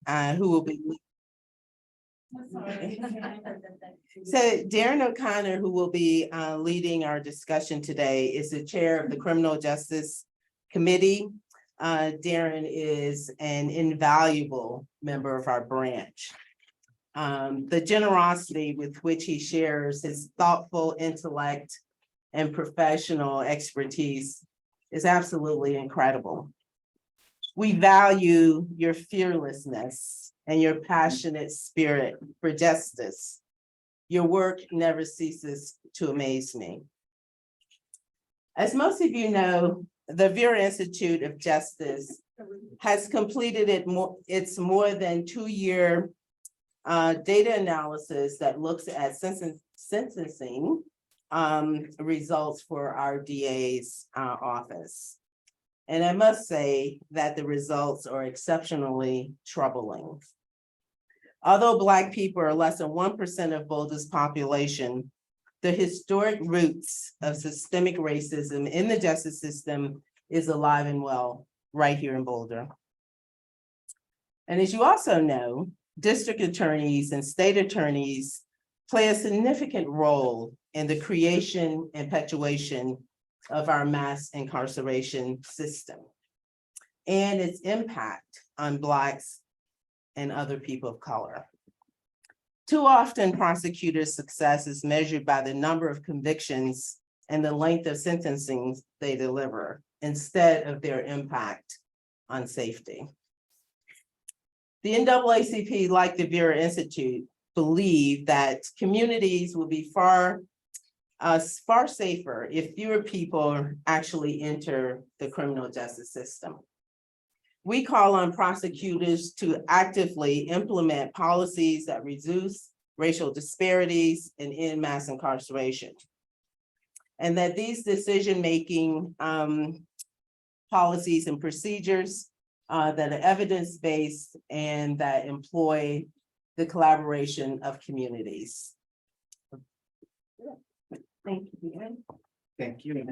who will be. So Darren O'Connor, who will be leading our discussion today, is the chair of the Criminal Justice Committee. Darren is an invaluable member of our branch. The generosity with which he shares his thoughtful intellect and professional expertise is absolutely incredible. We value your fearlessness and your passionate spirit for justice. Your work never ceases to amaze me. As most of you know, the Vera Institute of Justice has completed its more than 2-year data analysis that looks at sentencing results for our DA's office. And I must say that the results are exceptionally troubling. Although Black people are less than 1% of Boulder's population, the historic roots of systemic racism in the justice system is alive and well right here in Boulder. And as you also know, district attorneys and state attorneys play a significant role in the creation and perpetuation of our mass incarceration system and its impact on Blacks and other people of color. Too often, prosecutors' success is measured by the number of convictions and the length of sentencing they deliver, instead of their impact on safety. The NAACP, like the Vera Institute, believe that communities will be far safer if fewer people actually enter the criminal justice system. We call on prosecutors to actively implement policies that reduce racial disparities and end mass incarceration. And that these decision-making policies and procedures that are evidence-based and that employ the collaboration of communities. Thank you, Ian. Thank you.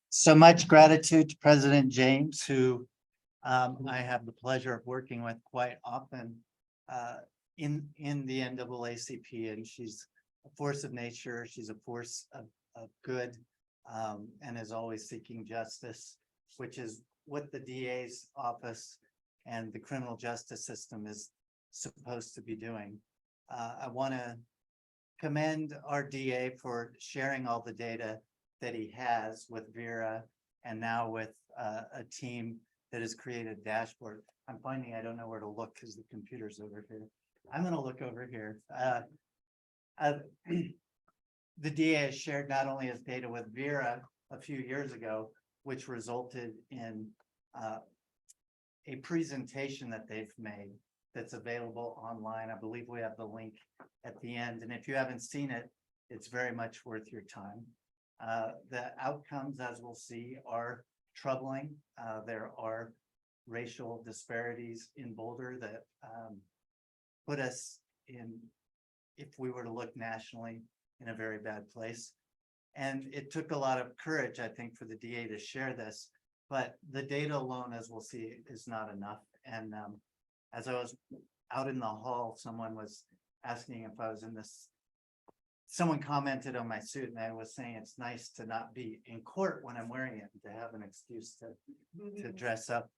So much gratitude to President James, who I have the pleasure of working with quite often in the NAACP, and she's a force of nature. She's a force of good, and is always seeking justice, which is what the DA's office and the criminal justice system is supposed to be doing. I want to commend our DA for sharing all the data that he has with Vera, and now with a team that has created a dashboard. I'm finding I don't know where to look because the computer's over here. I'm going to look over here. The DA has shared not only his data with Vera a few years ago, which resulted in a presentation that they've made that's available online. I believe we have the link at the end. And if you haven't seen it, it's very much worth your time. The outcomes, as we'll see, are troubling. There are racial disparities in Boulder that put us in, if we were to look nationally, in a very bad place. And it took a lot of courage, I think, for the DA to share this, but the data alone, as we'll see, is not enough. And as I was out in the hall, someone was asking if I was in this. Someone commented on my suit, and I was saying it's nice to not be in court when I'm wearing it, to have an excuse to dress up.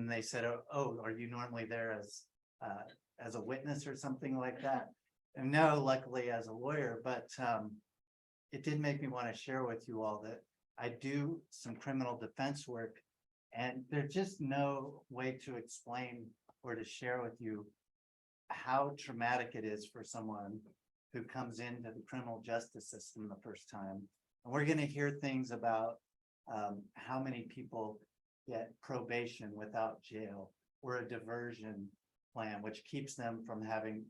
They said, "Oh, are you normally there as a witness or something like that?" And no, luckily as a lawyer, but it did make me want to share with you all that I do some criminal defense work, and there's just no way to explain or to share with you how traumatic it is for someone who comes into the criminal justice system the first time. And we're going to hear things about how many people get probation without jail, or a diversion plan, which keeps them from having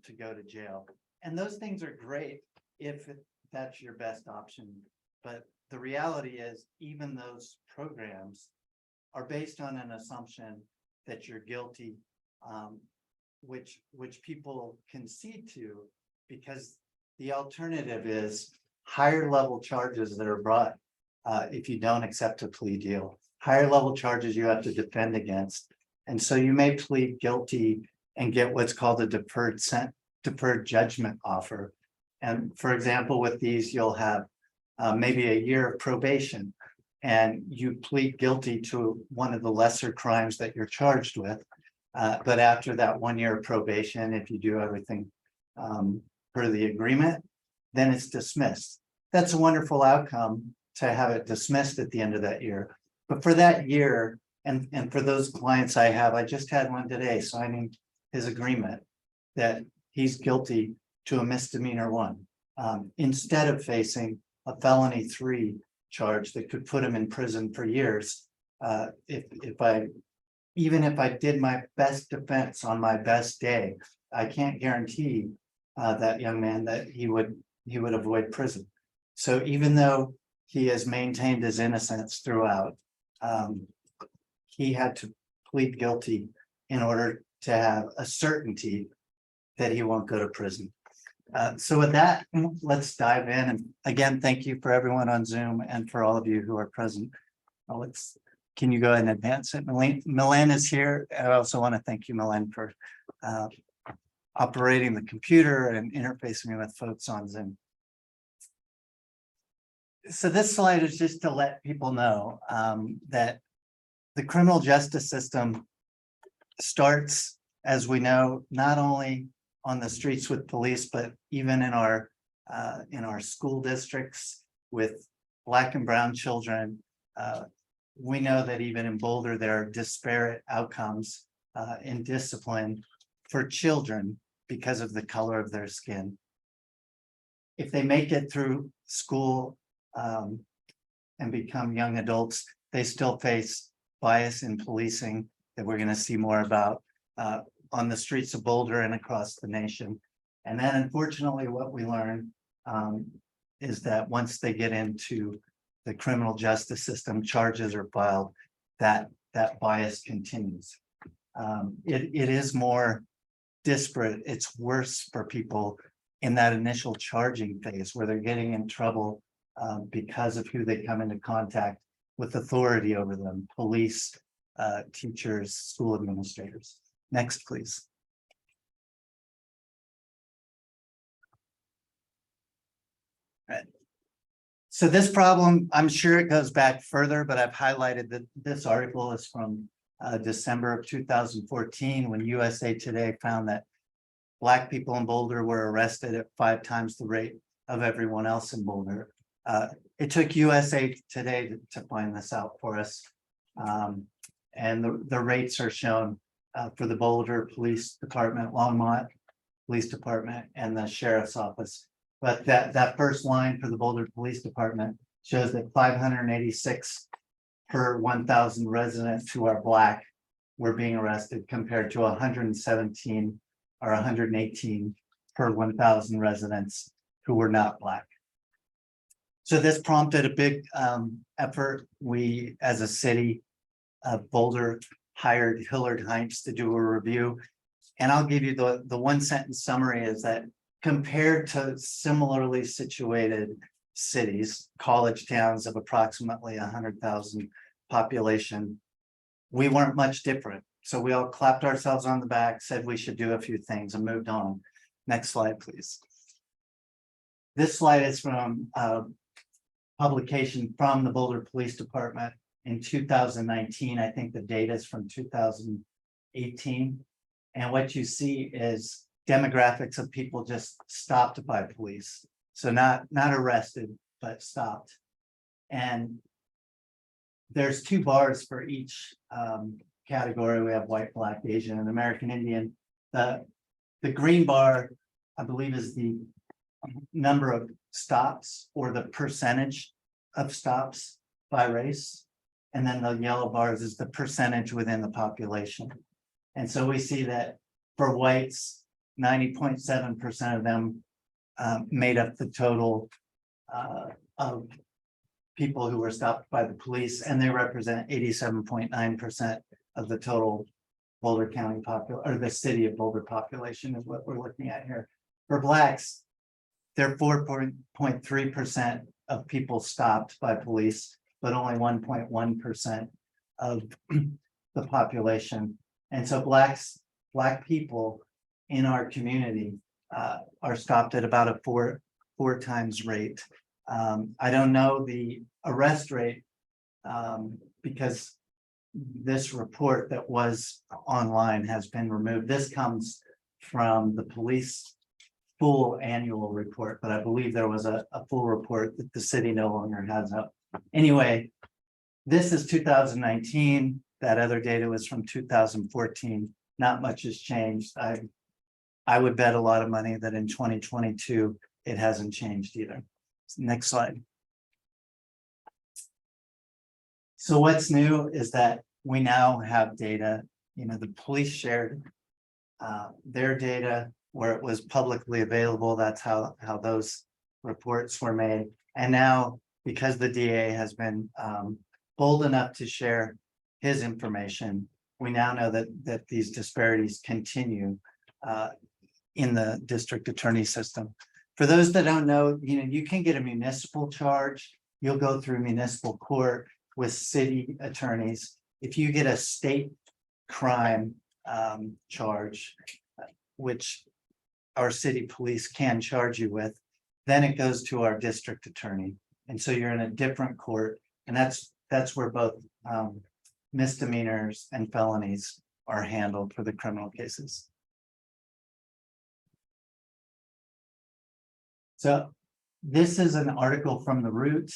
to go to jail. And those things are great if that's your best option. But the reality is, even those programs are based on an assumption that you're guilty, which people concede to, because the alternative is higher level charges that are brought if you don't accept a plea deal, higher level charges you have to defend against. And so you may plead guilty and get what's called a deferred judgment offer. And for example, with these, you'll have maybe a year of probation, and you plead guilty to one of the lesser crimes that you're charged with. But after that 1 year of probation, if you do everything per the agreement, then it's dismissed. That's a wonderful outcome to have it dismissed at the end of that year. But for that year, and for those clients I have, I just had one today signing his agreement that he's guilty to a misdemeanor 1, instead of facing a felony 3 charge that could put him in prison for years. Even if I did my best defense on my best day, I can't guarantee that young man that he would avoid prison. So even though he has maintained his innocence throughout, he had to plead guilty in order to have a certainty that he won't go to prison. So with that, let's dive in. And again, thank you for everyone on Zoom and for all of you who are present. Can you go ahead and advance it? Milan is here. I also want to thank you, Milan, for operating the computer and interfacing with folks on Zoom. So this slide is just to let people know that the criminal justice system starts, as we know, not only on the streets with police, but even in our school districts with Black and brown children. We know that even in Boulder, there are disparate outcomes in discipline for children because of the color of their skin. If they make it through school and become young adults, they still face bias in policing that we're going to see more about on the streets of Boulder and across the nation. And then unfortunately, what we learn is that once they get into the criminal justice system, charges are filed, that bias continues. It is more disparate. It's worse for people in that initial charging phase where they're getting in trouble because of who they come into contact with authority over them, police, teachers, school administrators. Next, please. All right. So this problem, I'm sure it goes back further, but I've highlighted that this article is from December of 2014, when USA Today found that Black people in Boulder were arrested at 5 times the rate of everyone else in Boulder. It took USA Today to find this out for us. And the rates are shown for the Boulder Police Department, Longmont Police Department, and the Sheriff's Office. But that first line for the Boulder Police Department shows that 586 per 1,000 residents who are Black were being arrested, compared to 117 or 118 per 1,000 residents who were not Black. So this prompted a big effort. We, as a city of Boulder, hired Hillard Heinz to do a review. And I'll give you the 1-sentence summary is that compared to similarly situated cities, college towns of approximately 100,000 population, we weren't much different. So we all clapped ourselves on the back, said we should do a few things, and moved on. Next slide, please. This slide is from a publication from the Boulder Police Department in 2019. I think the data is from 2018. And what you see is demographics of people just stopped by police. So not arrested, but stopped. And there's 2 bars for each category. We have white, Black, Asian, and American Indian. The green bar, I believe, is the number of stops or the percentage of stops by race. And then the yellow bars is the percentage within the population. And so we see that for whites, 90.7% of them made up the total of people who were stopped by the police, and they represent 87.9% of the total Boulder County or the city of Boulder population is what we're looking at here. For Blacks, they're 4.3% of people stopped by police, but only 1.1% of the population. And so Black people in our community are stopped at about a four times rate. I don't know the arrest rate because this report that was online has been removed. This comes from the police full annual report, but I believe there was a full report that the city no longer has up. Anyway, this is 2019. That other data was from 2014. Not much has changed. I would bet a lot of money that in 2022, it hasn't changed either. Next slide. So what's new is that we now have data, the police shared their data where it was publicly available. That's how those reports were made. And now, because the DA has been bold enough to share his information, we now know that these disparities continue in the district attorney system. For those that don't know, you can get a municipal charge. You'll go through municipal court with city attorneys. If you get a state crime charge, which our city police can charge you with, then it goes to our district attorney. And so you're in a different court, and that's where both misdemeanors and felonies are handled for the criminal cases. So this is an article from The Root,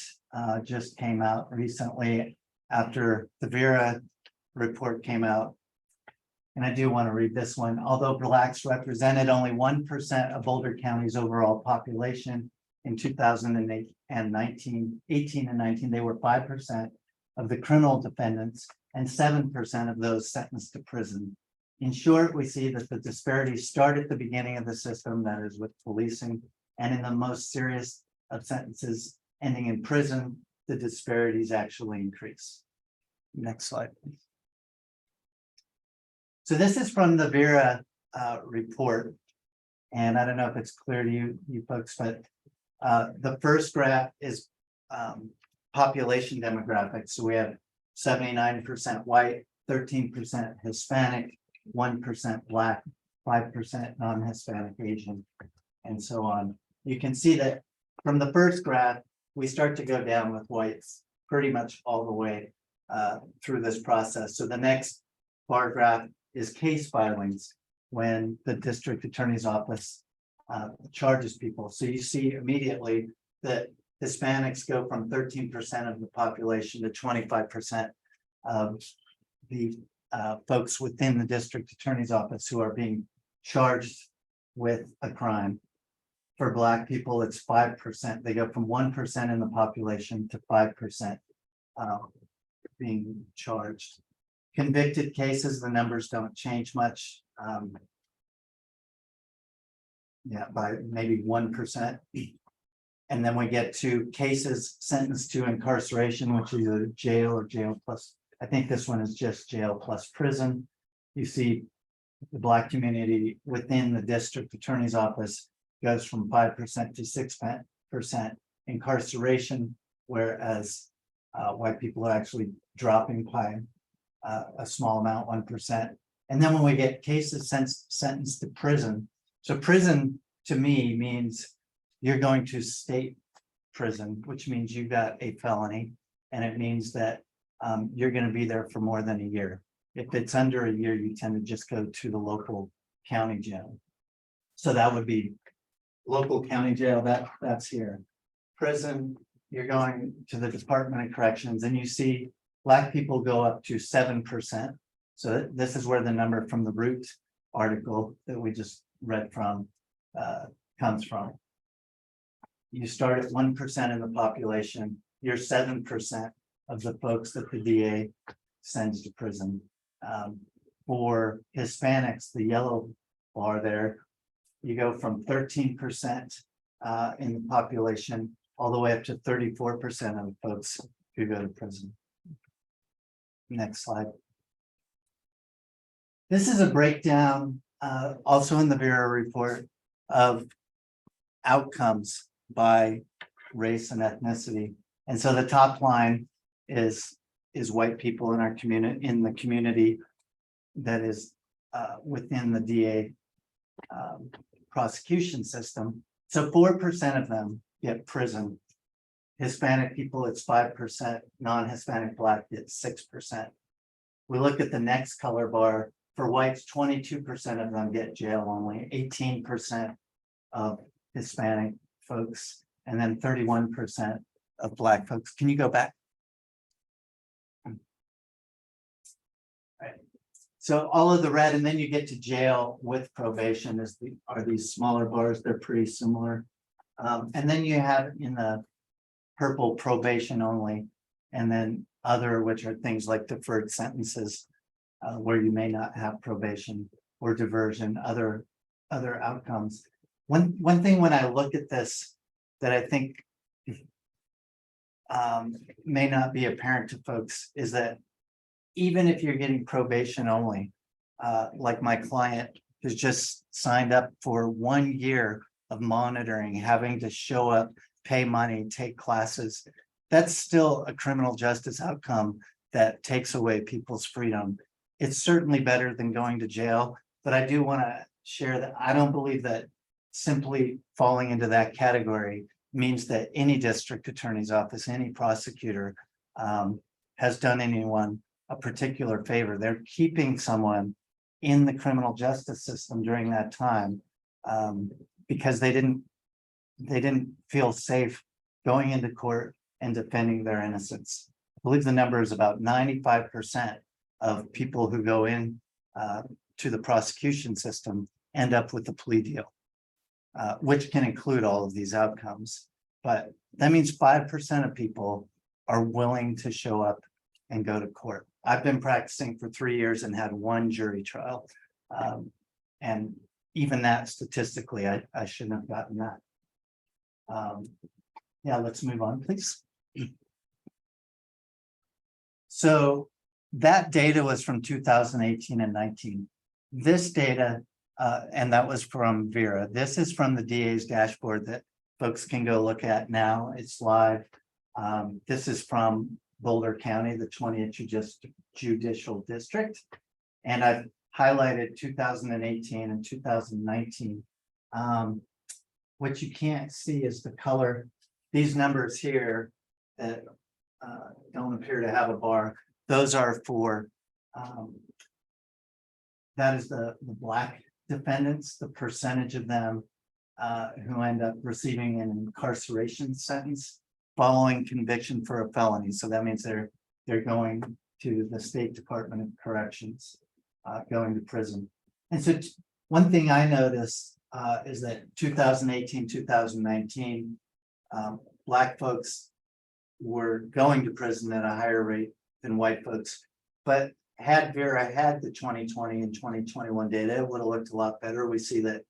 just came out recently after the Vera report came out. And I do want to read this one. Although Blacks represented only 1% of Boulder County's overall population in 2008 and 18 and 19, they were 5% of the criminal defendants and 7% of those sentenced to prison. In short, we see that the disparities start at the beginning of the system, that is with policing, and in the most serious of sentences ending in prison, the disparities actually increase. Next slide, please. So this is from the Vera report, and I don't know if it's clear to you folks, but the first graph is population demographics. So we have 79% white, 13% Hispanic, 1% Black, 5% non-Hispanic Asian, and so on. You can see that from the first graph, we start to go down with whites pretty much all the way through this process. So the next bar graph is case filings when the district attorney's office charges people. So you see immediately that Hispanics go from 13% of the population to 25% of the folks within the district attorney's office who are being charged with a crime. For Black people, it's 5%. They go from 1% in the population to 5% being charged. Convicted cases, the numbers don't change much. By maybe 1%. And then we get to cases sentenced to incarceration, which is either jail or jail plus. I think this one is just jail plus prison. You see the Black community within the district attorney's office goes from 5% to 6% incarceration, whereas white people are actually dropping by a small amount, 1%. And then when we get cases sentenced to prison, so prison to me means you're going to state prison, which means you got a felony, and it means that you're going to be there for more than a year. If it's under a year, you tend to just go to the local county jail. So that would be local county jail, that's here. Prison, you're going to the Department of Corrections, and you see Black people go up to 7%. So this is where the number from the Root article that we just read from comes from. You start at 1% in the population, you're 7% of the folks that the DA sends to prison. For Hispanics, the yellow bar there, you go from 13% in the population all the way up to 34% of folks who go to prison. Next slide. This is a breakdown, also in the Vera report, of outcomes by race and ethnicity. And so the top line is is white people in our community, in the community that is within the DA prosecution system. So 4% of them get prison. Hispanic people, it's 5%, non-Hispanic Black, it's 6%. We look at the next color bar, for whites, 22% of them get jail only, 18% of Hispanic folks, and then 31% of Black folks. Can you go back? Right. So all of the red, and then you get to jail with probation are these smaller bars, they're pretty similar. And then you have in the purple probation only, and then other, which are things like deferred sentences, where you may not have probation or diversion, other outcomes. One thing when I look at this that I think may not be apparent to folks is that even if you're getting probation only, like my client who's just signed up for 1 year of monitoring, having to show up, pay money, take classes, that's still a criminal justice outcome that takes away people's freedom. It's certainly better than going to jail, but I do want to share that I don't believe that simply falling into that category means that any district attorney's office, any prosecutor has done anyone a particular favor. They're keeping someone in the criminal justice system during that time because they didn't feel safe going into court and defending their innocence. I believe the number is about 95% of people who go in to the prosecution system end up with a plea deal, which can include all of these outcomes. But that means 5% of people are willing to show up and go to court. I've been practicing for 3 years and had 1 jury trial. And even that statistically, I shouldn't have gotten that. Yeah, let's move on, please. So that data was from 2018 and 19. This data, and that was from Vera. This is from the DA's dashboard that folks can go look at now. It's live. This is from Boulder County, the 20th Judicial District. And I've highlighted 2018 and 2019. What you can't see is the color. These numbers here that don't appear to have a bar, those are for, that is the Black defendants, the percentage of them who end up receiving an incarceration sentence following conviction for a felony. So that means they're going to the State Department of Corrections, going to prison. And so one thing I noticed is that 2018, 2019, Black folks were going to prison at a higher rate than white folks. But had Vera had the 2020 and 2021 data, it would have looked a lot better. We see that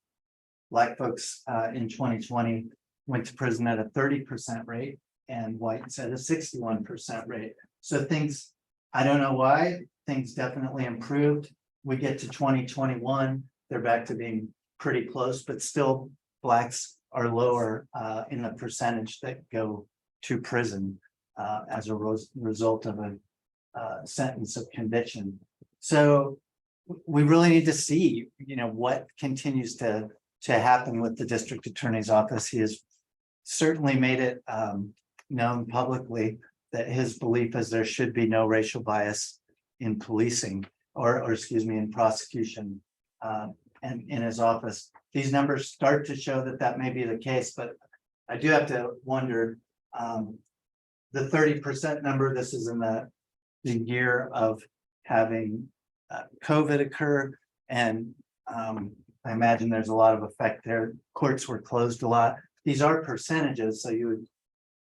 Black folks in 2020 went to prison at a 30% rate and whites at a 61% rate. So things, I don't know why, things definitely improved. We get to 2021, they're back to being pretty close, but still Blacks are lower in the percentage that go to prison as a result of a sentence of conviction. So we really need to see, what continues to happen with the district attorney's office. He has certainly made it known publicly that his belief is there should be no racial bias in policing or excuse me, in prosecution and in his office. These numbers start to show that may be the case, but I do have to wonder, the 30% number, this is in the year of having COVID occur. And I imagine there's a lot of effect there. Courts were closed a lot. These are percentages, so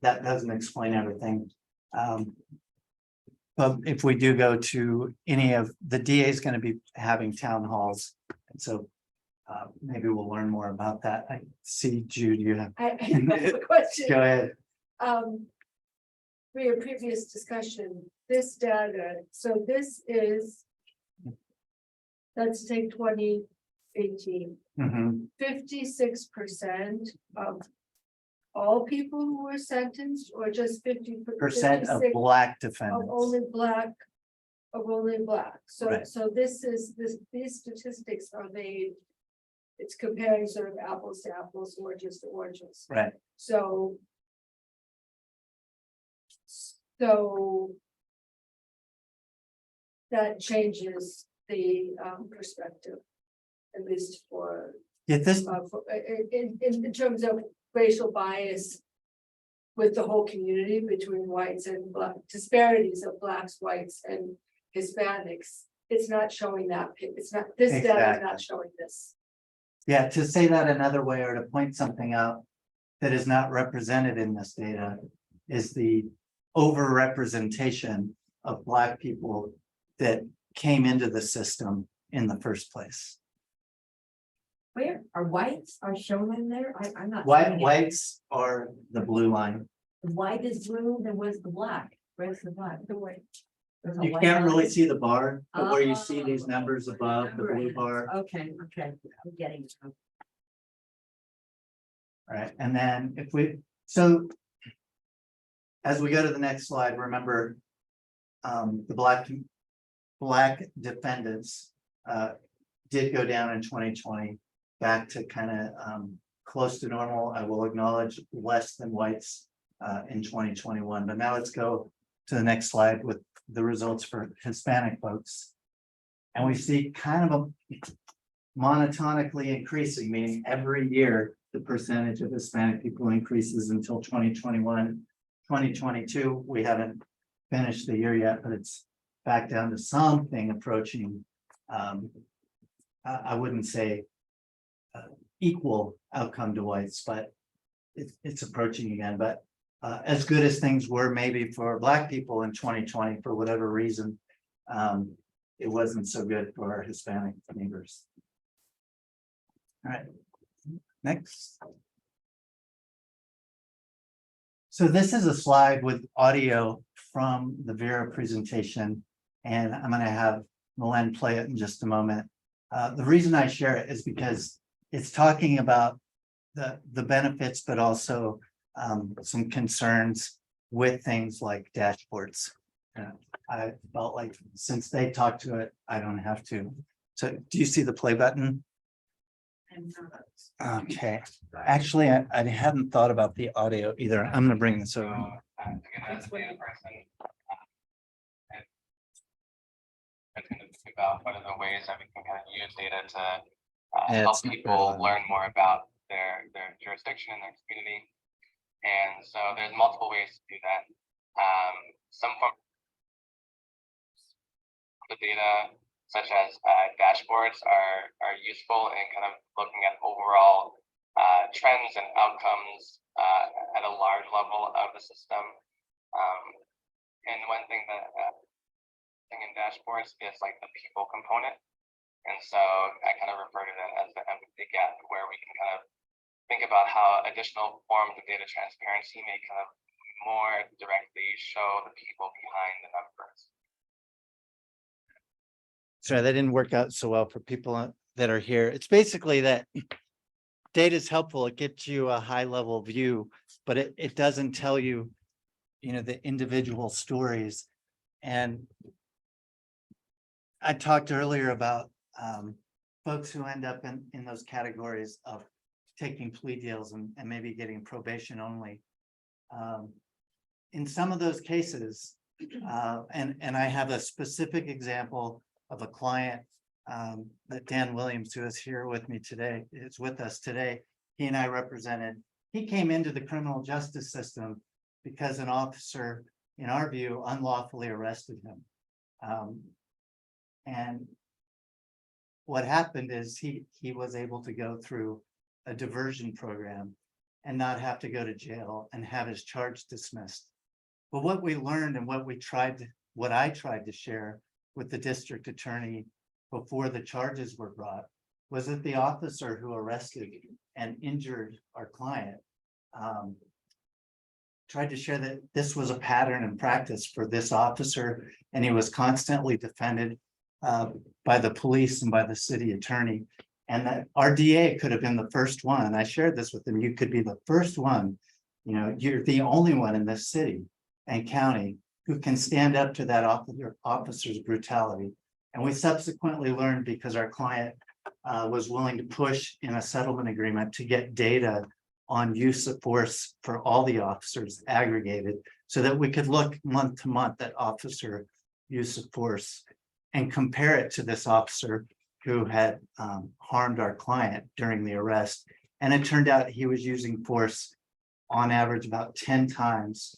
that doesn't explain everything. But if we do go to any of the DA is going to be having town halls, and so maybe we'll learn more about that. I see Jude, you have. I have a question. Go ahead. For your previous discussion, this data, so this is, let's take 2018, Mhm. 56% of all people who were sentenced or just percent of 56 black of defendants. only black? Of only black, so, Right. so these statistics are made. It's comparing sort of apples to apples, oranges to oranges, Right, so. So. That changes the perspective. At least for, yeah, this, in terms of racial bias. With the whole community between whites and black, disparities of blacks, whites and Hispanics. It's not showing that, it's not, this data is Exactly. not showing this. yeah, to say that another way or to point something out that is not represented in this data is the overrepresentation of black people that came into the system in the first place. Where are whites are shown in there? I'm not. White, seeing it. whites are the blue line. The white is blue, then where's the black? Where's the black? The white. There's a You white can't really line? see the bar, but where you see these Oh, numbers above the blue Number bar, Okay, I'm getting it. right? And then if we, so. As we go to the next slide, remember. The black defendants did go down in 2020, back to kind of close to normal. I will acknowledge less than whites in 2021, but now let's go to the next slide with the results for Hispanic folks. And we see kind of a monotonically increasing, meaning every year, the percentage of Hispanic people increases until 2021. 2022, we haven't finished the year yet, but it's back down to something approaching. I wouldn't say equal outcome to whites, but it's approaching again. But as good as things were maybe for black people in 2020, for whatever reason, it wasn't so good for our Hispanic neighbors. All right, next. So this is a slide with audio from the Vera presentation, and I'm going to have Milen play it in just a moment. The reason I share it is because it's talking about the benefits, but also some concerns with things like dashboards. I felt like since they talked to it, I don't have to. So do you see the play button? Okay, actually, I hadn't thought about the audio either. I'm gonna bring this over. About what are the ways that we can kind of use data to Yeah, help it's not people bad. learn more about their jurisdiction and their community. And so there's multiple ways to do that. Some form of data, such as dashboards, are useful in kind of looking at overall trends and outcomes at a large level of the system. And one thing that thing in dashboards is like the people component. And so I kind of refer to that as the empathy gap, where we can kind of think about how additional forms of data transparency may kind of more directly show the people behind the numbers. Sorry, that didn't work out so well for people that are here. It's basically that data is helpful. It gets you a high level view, but it doesn't tell you, the individual stories. And I talked earlier about folks who end up in those categories of taking plea deals and maybe getting probation only. In some of those cases, and I have a specific example of a client that Dan Williams, who is here with me today, is with us today. He and I represented. He came into the criminal justice system because an officer, in our view, unlawfully arrested him. And what happened is he was able to go through a diversion program and not have to go to jail and have his charge dismissed. But what we learned and what I tried to share with the district attorney before the charges were brought was that the officer who arrested and injured our client tried to share that this was a pattern and practice for this officer, and he was constantly defended by the police and by the city attorney, and that our DA could have been the first one. And I shared this with him. You could be the first one You're the only one in this city and county who can stand up to that officer's brutality. And we subsequently learned, because our client was willing to push in a settlement agreement to get data on use of force for all the officers aggregated, so that we could look month to month at officer use of force and compare it to this officer who had harmed our client during the arrest. And it turned out he was using force on average about 10 times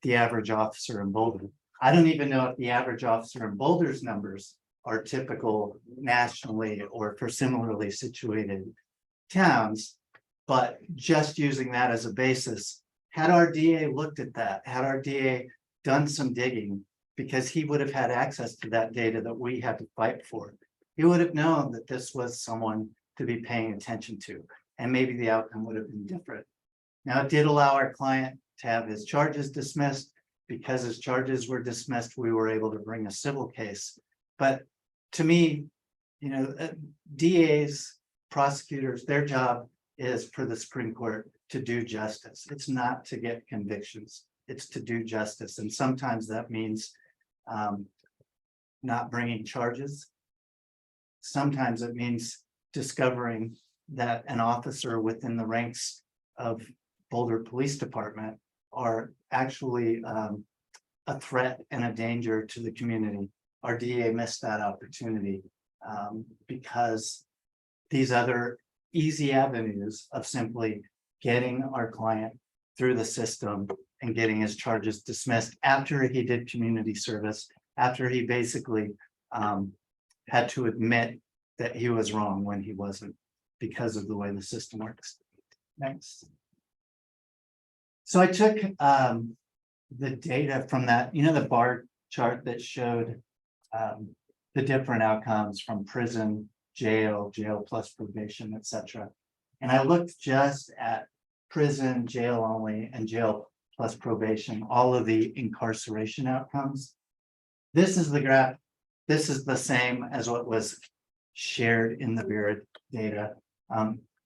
the average officer in Boulder. I don't even know if the average officer in Boulder's numbers are typical nationally or for similarly situated towns. But just using that as a basis, had our DA looked at that, had our DA done some digging, because he would have had access to that data that we had to fight for, he would have known that this was someone to be paying attention to, and maybe the outcome would have been different. Now, it did allow our client to have his charges dismissed. Because his charges were dismissed, we were able to bring a civil case. But to me, DAs, prosecutors, their job is for the Supreme Court to do justice. It's not to get convictions, it's to do justice. And sometimes that means not bringing charges. Sometimes it means discovering that an officer within the ranks of Boulder Police Department are actually a threat and a danger to the community. Our DA missed that opportunity because these other easy avenues of simply getting our client through the system and getting his charges dismissed after he did community service, after he basically had to admit that he was wrong when he wasn't, because of the way the system works. Next. So I took the data from that, the bar chart that showed the different outcomes from prison, jail plus probation, etc. And I looked just at prison, jail only, and jail plus probation, all of the incarceration outcomes. This is the graph. This is the same as what was shared in the Vera data.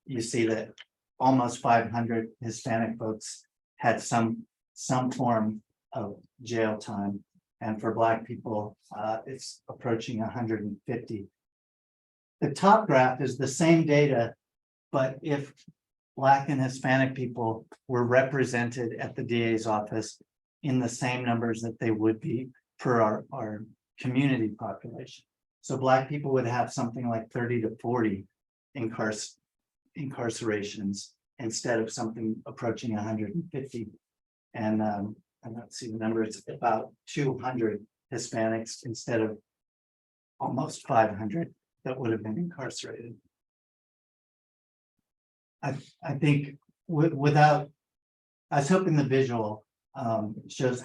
You see that almost 500 Hispanic folks had some form of jail time. And for Black people, it's approaching 150. The top graph is the same data, but if Black and Hispanic people were represented at the DA's office in the same numbers that they would be for our community population. So Black people would have something like 30 to 40 incarcerations instead of something approaching 150. And I don't see the number, it's about 200 Hispanics instead of almost 500 that would have been incarcerated. I think without, I was hoping the visual shows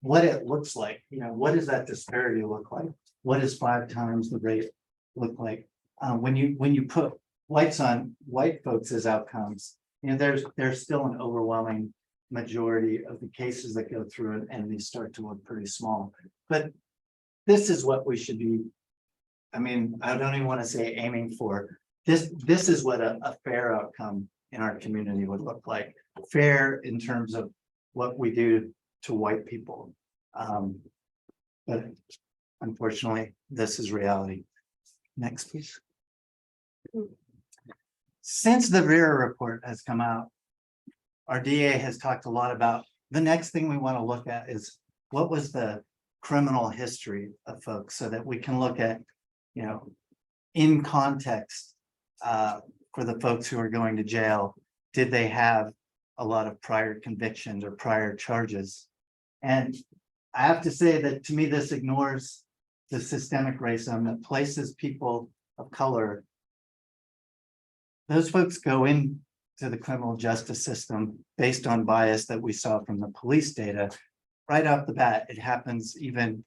what it looks like. What does that disparity look like? What does 5 times the rate look like? When you put whites on white folks as outcomes, there's still an overwhelming majority of the cases that go through it, and these start to look pretty small. But this is what we should be. I don't even want to say aiming for. This is what a fair outcome in our community would look like. Fair in terms of what we do to white people. But unfortunately, this is reality. Next, please. Since the Vera report has come out, our DA has talked a lot about the next thing we want to look at is what was the criminal history of folks, so that we can look at, in context, for the folks who are going to jail, did they have a lot of prior convictions or prior charges? And I have to say that to me, this ignores the systemic racism that places people of color. Those folks go into the criminal justice system based on bias that we saw from the police data. Right off the bat, it happens even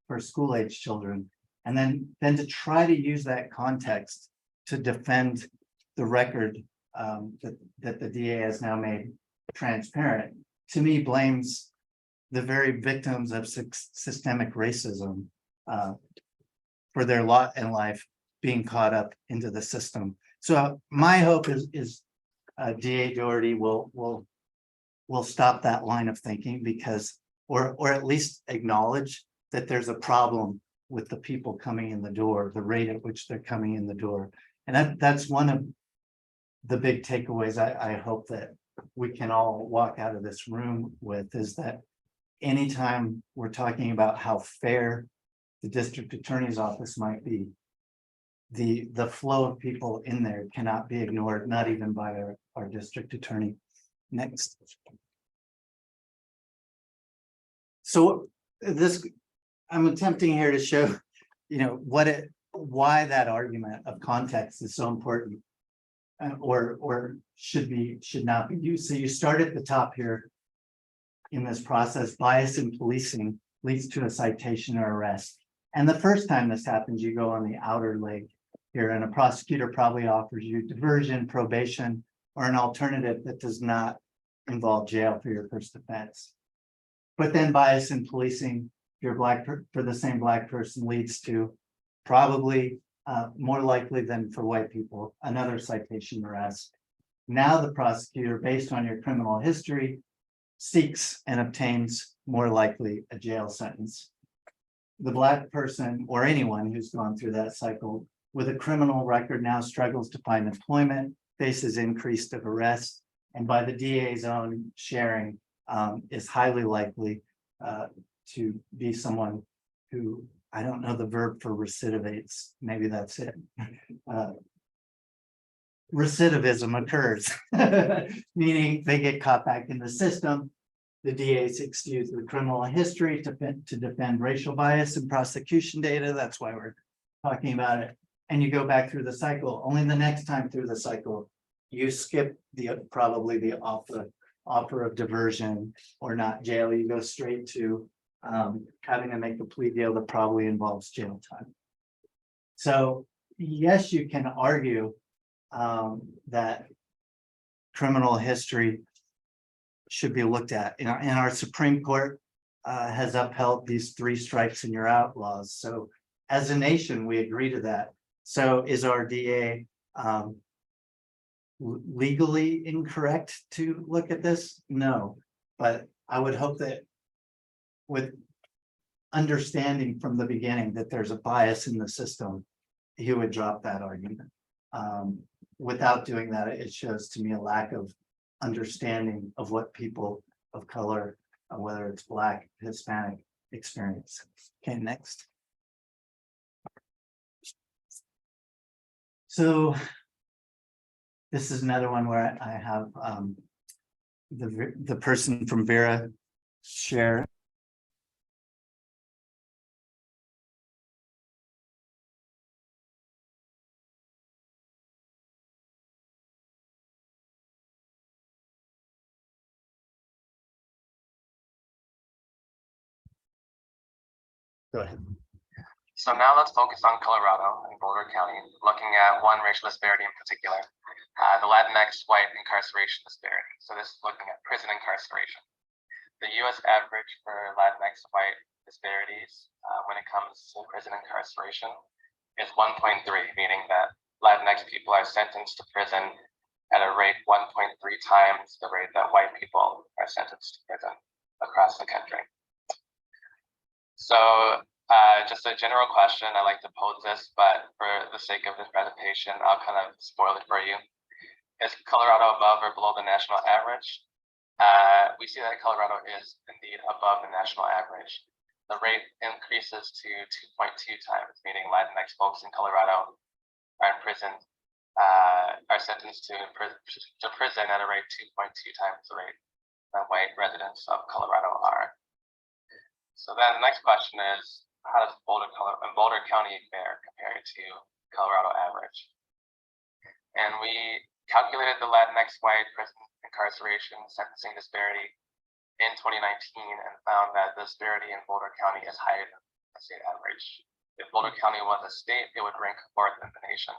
for school age children. And then to try to use that context to defend the record that the DA has now made transparent, to me, blames the very victims of systemic racism for their lot in life being caught up into the system. So my hope is DA Doherty will stop that line of thinking because, or at least acknowledge that there's a problem with the people coming in the door, the rate at which they're coming in the door. And that's one of the big takeaways I hope that we can all walk out of this room with, is that anytime we're talking about how fair the district attorney's office might be, the flow of people in there cannot be ignored, not even by our district attorney. Next. So this, I'm attempting here to show, why that argument of context is so important. Or should not be used. So you start at the top here. In this process, bias in policing leads to a citation or arrest. And the first time this happens, you go on the outer leg here, and a prosecutor probably offers you diversion, probation, or an alternative that does not involve jail for your first offense. But then bias in policing, if you're black for the same black person, leads to probably more likely than for white people, another citation arrest. Now the prosecutor, based on your criminal history, seeks and obtains more likely a jail sentence. The black person or anyone who's gone through that cycle with a criminal record now struggles to find employment, faces increased of arrest, and by the DA's own sharing, is highly likely to be someone who, I don't know the verb for recidivates, maybe that's it. Recidivism occurs, meaning they get caught back in the system. The DA seeks to use the criminal history to defend racial bias in prosecution data. That's why we're talking about it. And you go back through the cycle. Only the next time through the cycle, you skip probably the offer of diversion or not jail. You go straight to having to make a plea deal that probably involves jail time. So yes, you can argue that criminal history should be looked at. And our Supreme Court has upheld these 3 strikes and you're out laws. So as a nation, we agree to that. So is our DA legally incorrect to look at this? No, but I would hope that with understanding from the beginning that there's a bias in the system, he would drop that argument. Without doing that, it shows to me a lack of understanding of what people of color, whether it's Black, Hispanic, experience. Okay, next. So this is another one where I have the person from Vera share. Go ahead. So now let's focus on Colorado and Boulder County, looking at one racial disparity in particular, the Latinx white incarceration disparity. So this is looking at prison incarceration. The US average for Latinx white disparities when it comes to prison incarceration is 1.3, meaning that Latinx people are sentenced to prison at a rate 1.3 times the rate that white people are sentenced to prison across the country. So just a general question, I like to pose this, but for the sake of this presentation, I'll kind of spoil it for you. Is Colorado above or below the national average? We see that Colorado is indeed above the national average. The rate increases to 2.2 times, meaning Latinx folks in Colorado are imprisoned, are sentenced to prison at a rate 2.2 times the rate that white residents of Colorado are. So then the next question is, how does Boulder County fare compared to Colorado average? And we calculated the Latinx white prison incarceration sentencing disparity in 2019 and found that the disparity in Boulder County is higher than the state average. If Boulder County was a state, it would rank 4th in the nation.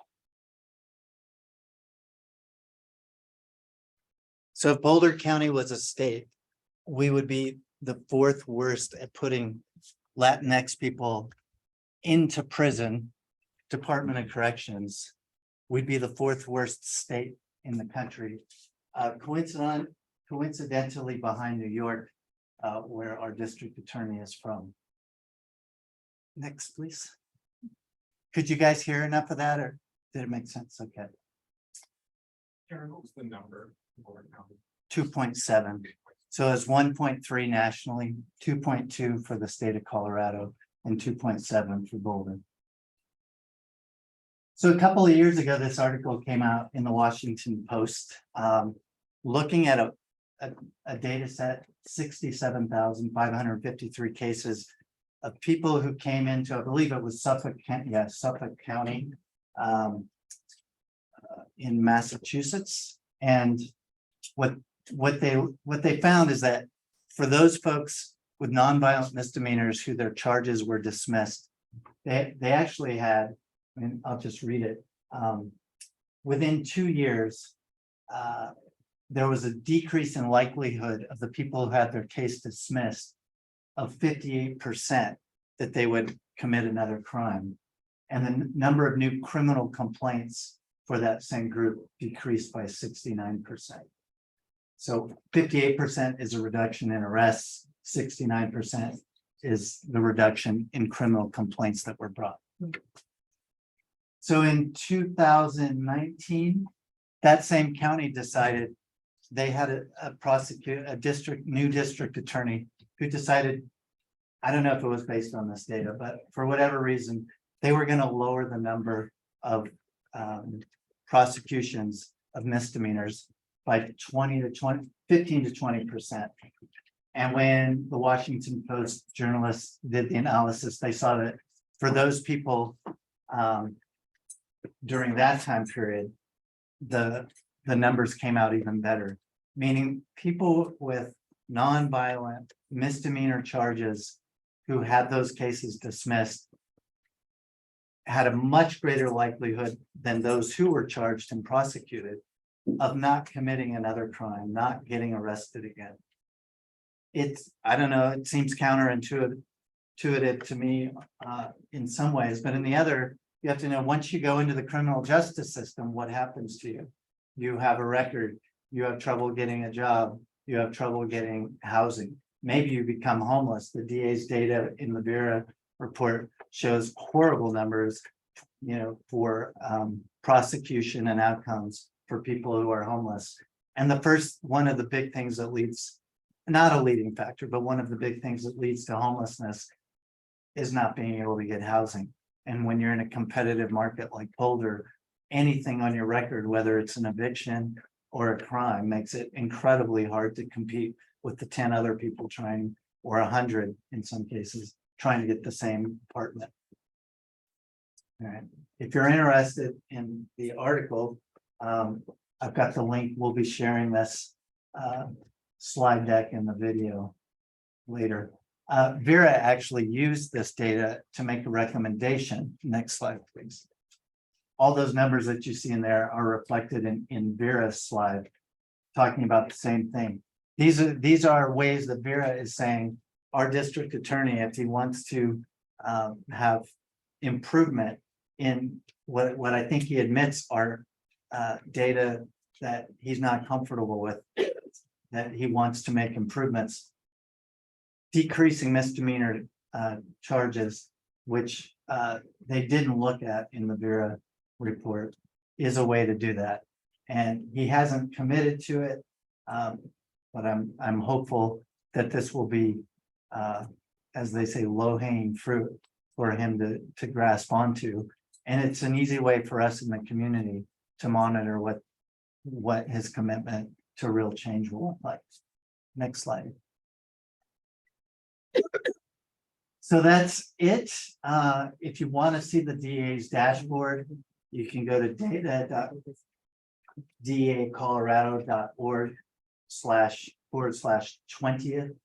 So if Boulder County was a state, we would be the 4th worst at putting Latinx people into prison, Department of Corrections. We'd be the 4th worst state in the country Coincidentally behind New York, where our district attorney is from. Next, please. Could you guys hear enough of that, or did it make sense? Okay. Karen, what was the number? 2.7. So it's 1.3 nationally, 2.2 for the state of Colorado, and 2.7 for Boulder. So a couple of years ago, this article came out in the Washington Post, looking at a data set, 67,553 cases of people who came into, I believe it was Suffolk County, in Massachusetts. And what they found is that for those folks with nonviolent misdemeanors who their charges were dismissed, they actually had, and I'll just read it, within 2 years, there was a decrease in likelihood of the people who had their case dismissed of 58% that they would commit another crime. And the number of new criminal complaints for that same group decreased by 69%. So 58% is a reduction in arrests, 69% is the reduction in criminal complaints that were brought. So in 2019, that same county decided they had a new district attorney who decided, I don't know if it was based on this data, but for whatever reason, they were going to lower the number of prosecutions of misdemeanors by 15 to 20%. And when the Washington Post journalists did the analysis, they saw that for those people during that time period, the numbers came out even better, meaning people with nonviolent misdemeanor charges who had those cases dismissed had a much greater likelihood than those who were charged and prosecuted of not committing another crime, not getting arrested again. I don't know, it seems counterintuitive to me in some ways, but in the other, you have to know, once you go into the criminal justice system, what happens to you? You have a record, you have trouble getting a job, you have trouble getting housing. Maybe you become homeless. The DA's data in the Vera report shows horrible numbers, for prosecution and outcomes for people who are homeless. And the first one of the big things that leads, not a leading factor, but one of the big things that leads to homelessness is not being able to get housing. And when you're in a competitive market like Boulder, anything on your record, whether it's an eviction or a crime, makes it incredibly hard to compete with the 10 other people trying, or 100 in some cases, trying to get the same apartment. All right. If you're interested in the article, I've got the link. We'll be sharing this slide deck in the video later. Vera actually used this data to make a recommendation. Next slide, please. All those numbers that you see in there are reflected in Vera's slide, talking about the same thing. These are ways that Vera is saying our district attorney, if he wants to have improvement in what I think he admits are data that he's not comfortable with, that he wants to make improvements, decreasing misdemeanor charges, which they didn't look at in the Vera report, is a way to do that. And he hasn't committed to it, but I'm hopeful that this will be, as they say, low-hanging fruit for him to grasp onto. And it's an easy way for us in the community to monitor what his commitment to real change will look like. Next slide. So that's it. If you want to see the DA's dashboard, you can go to data.dacolorado.org//20th,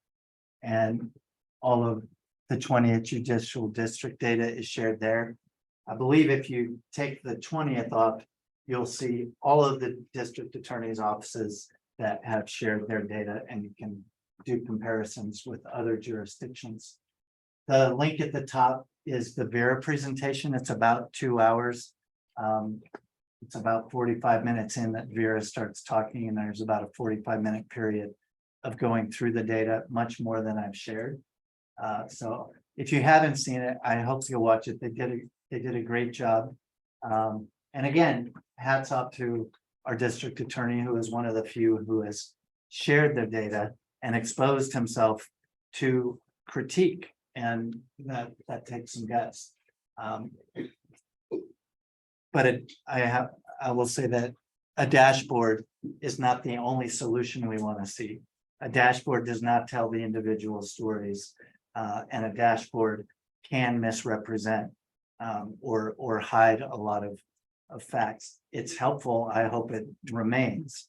and all of the 20th judicial district data is shared there. I believe if you take the 20th off, you'll see all of the district attorney's offices that have shared their data, and you can do comparisons with other jurisdictions. The link at the top is the Vera presentation. It's about 2 hours. it's about 45 minutes in that Vera starts talking, and there's about a 45-minute period of going through the data, much more than I've shared. So if you haven't seen it, I hope you'll watch it. They did a great job. And again, hats off to our district attorney, who is one of the few who has shared their data and exposed himself to critique, and that takes some guts. But I will say that a dashboard is not the only solution we want to see. A dashboard does not tell the individual stories, and a dashboard can misrepresent or hide a lot of facts. It's helpful. I hope it remains.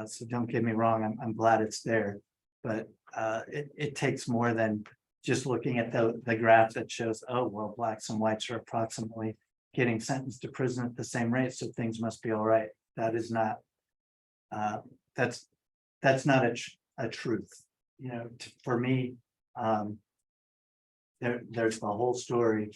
So don't get me wrong. I'm glad it's there, but it takes more than just looking at the graph that shows, oh, well, blacks and whites are approximately getting sentenced to prison at the same rate, so things must be all right. That is not, that's not a truth. You know, for me, there's the whole story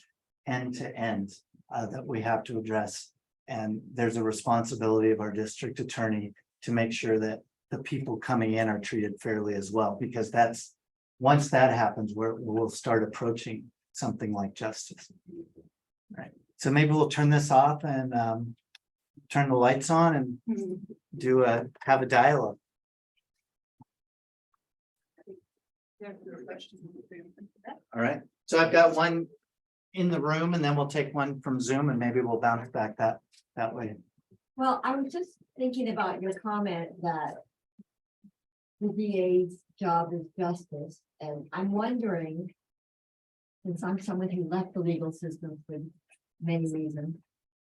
end to end that we have to address. And there's a responsibility of our district attorney to make sure that the people coming in are treated fairly as well, because once that happens, we'll start approaching something like justice. Right. So maybe we'll turn this off and turn the lights on and have a dialogue. All right. So I've got one in the room, and then we'll take one from Zoom, and maybe we'll bounce back that way. Well, I was just thinking about your comment that the DA's job is justice, and I'm wondering, since I'm someone who left the legal system for many reasons,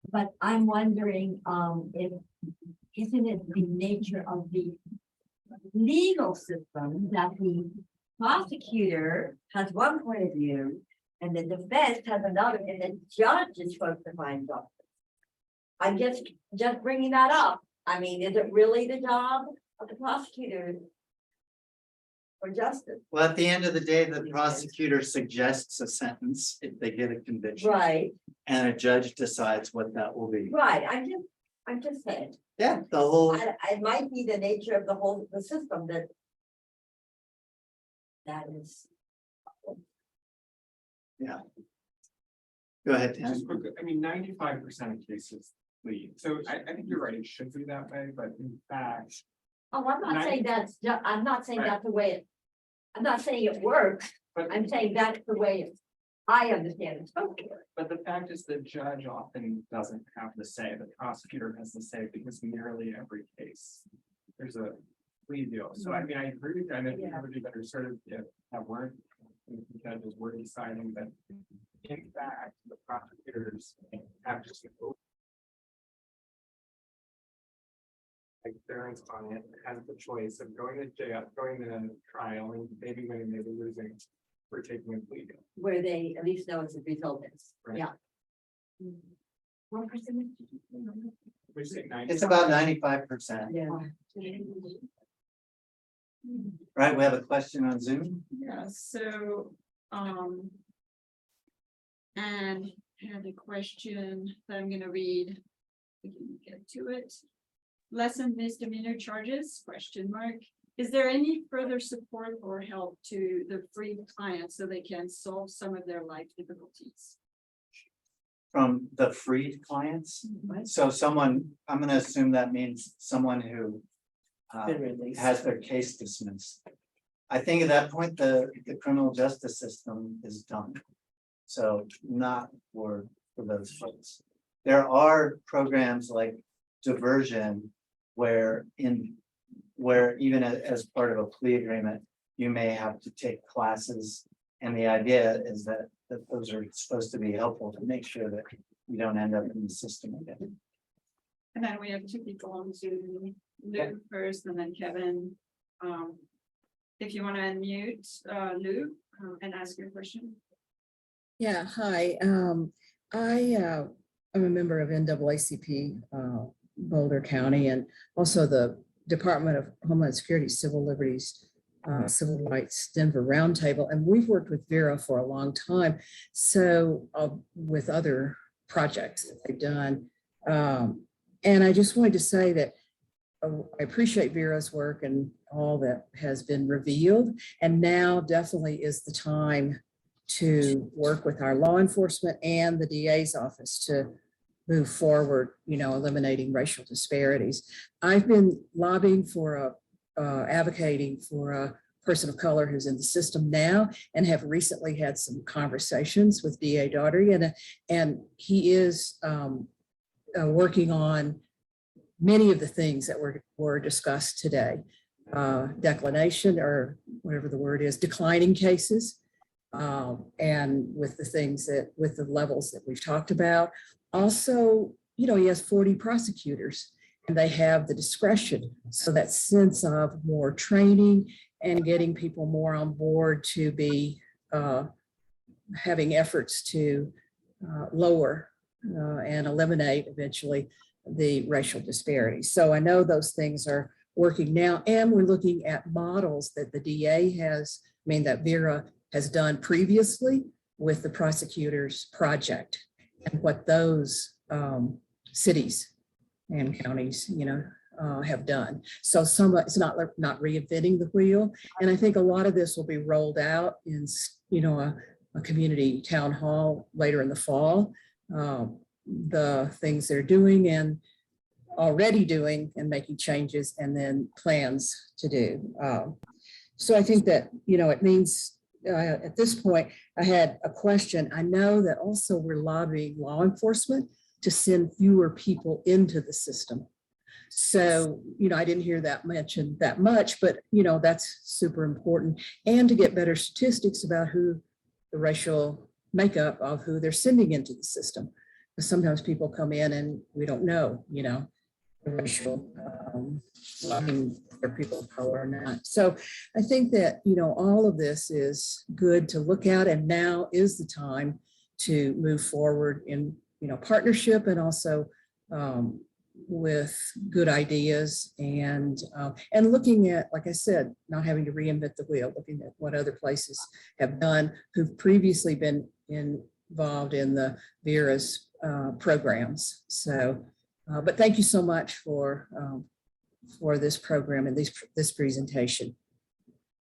but I'm wondering, if isn't it the nature of the legal system that the prosecutor has one point of view and the defense has another, and the judge is supposed to find justice? I'm just bringing that up. I mean, is it really the job of the prosecutor for justice? Well, at the end of the day, the prosecutor suggests a sentence if they get a conviction. Right, And a judge decides what that will be. right. I'm just saying, Yeah, the whole, it might be the nature of the system that is. go ahead, Dan. Just quick, I mean, 95% of cases lead, so I think you're right, it should be that way, but in fact. Oh, I'm not saying I'm not saying Right. that's the way I'm not saying it works. But I'm saying that's the way I understand it's supposed to work. But the fact is the judge often doesn't have the say, the prosecutor has the say, because nearly every case, there's a plea deal. So I mean, I agree with you, I know Yeah. everybody better sort of, that weren't, the judges were deciding that in fact, the prosecutors have just. Like Darren's client has the choice of going to jail, going to trial, and maybe winning, maybe losing, for taking a plea deal. Where they at least know it's a result is, Right. yeah. 1%. Which say 90. It's about 95%. Yeah. Right, we have a question on Zoom. Yeah, so, and had a question that I'm gonna read. We can get to it. Lesson misdemeanor charges, question mark. Is there any further support or help to the free clients so they can solve some of their life difficulties? From the freed clients. So someone, I'm gonna assume that means someone who has their case dismissed. I think at that point, the criminal justice system is done. So not for those folks. There are programs like diversion where even as part of a plea agreement, you may have to take classes. And the idea is that those are supposed to be helpful to make sure that you don't end up in the system again. And then we have two people on Zoom, Lou first and then Kevin. If you want to unmute, Lou, and ask your question. Yeah, hi. I'm a member of NAACP Boulder County and also the Department of Homeland Security Civil Liberties Civil Rights Denver Roundtable, and we've worked with Vera for a long time. So with other projects that they've done, And I just wanted to say that I appreciate Vera's work and all that has been revealed. And now definitely is the time to work with our law enforcement and the DA's office to move forward, eliminating racial disparities. I've been lobbying for advocating for a person of color who's in the system now, and have recently had some conversations with DA Daugherty, and he is working on many of the things that were discussed today. Declination, or whatever the word is, declining cases, and with the things with the levels that we've talked about. Also, he has 40 prosecutors and they have the discretion. So that sense of more training and getting people more on board to be having efforts to lower and eliminate eventually the racial disparities. So I know those things are working now, and we're looking at models that the DA that Vera has done previously with the prosecutors project, and what those cities and counties, have done. So it's not reinventing the wheel. And I think a lot of this will be rolled out in, a community town hall later in the fall. The things they're doing and already doing and making changes, and then plans to do. So I think that, it means at this point, I had a question. I know that also we're lobbying law enforcement to send fewer people into the system. So, I didn't hear that mentioned that much, but, that's super important. And to get better statistics about who the racial makeup of who they're sending into the system. Because sometimes people come in and we don't know, the racial, they're people of color or not. So I think that, all of this is good to look at, and now is the time to move forward in, partnership, and also with good ideas, and looking at, like I said, not having to reinvent the wheel, looking at what other places have done who've previously been involved in the Vera's programs. So, but thank you so much for this program and this presentation.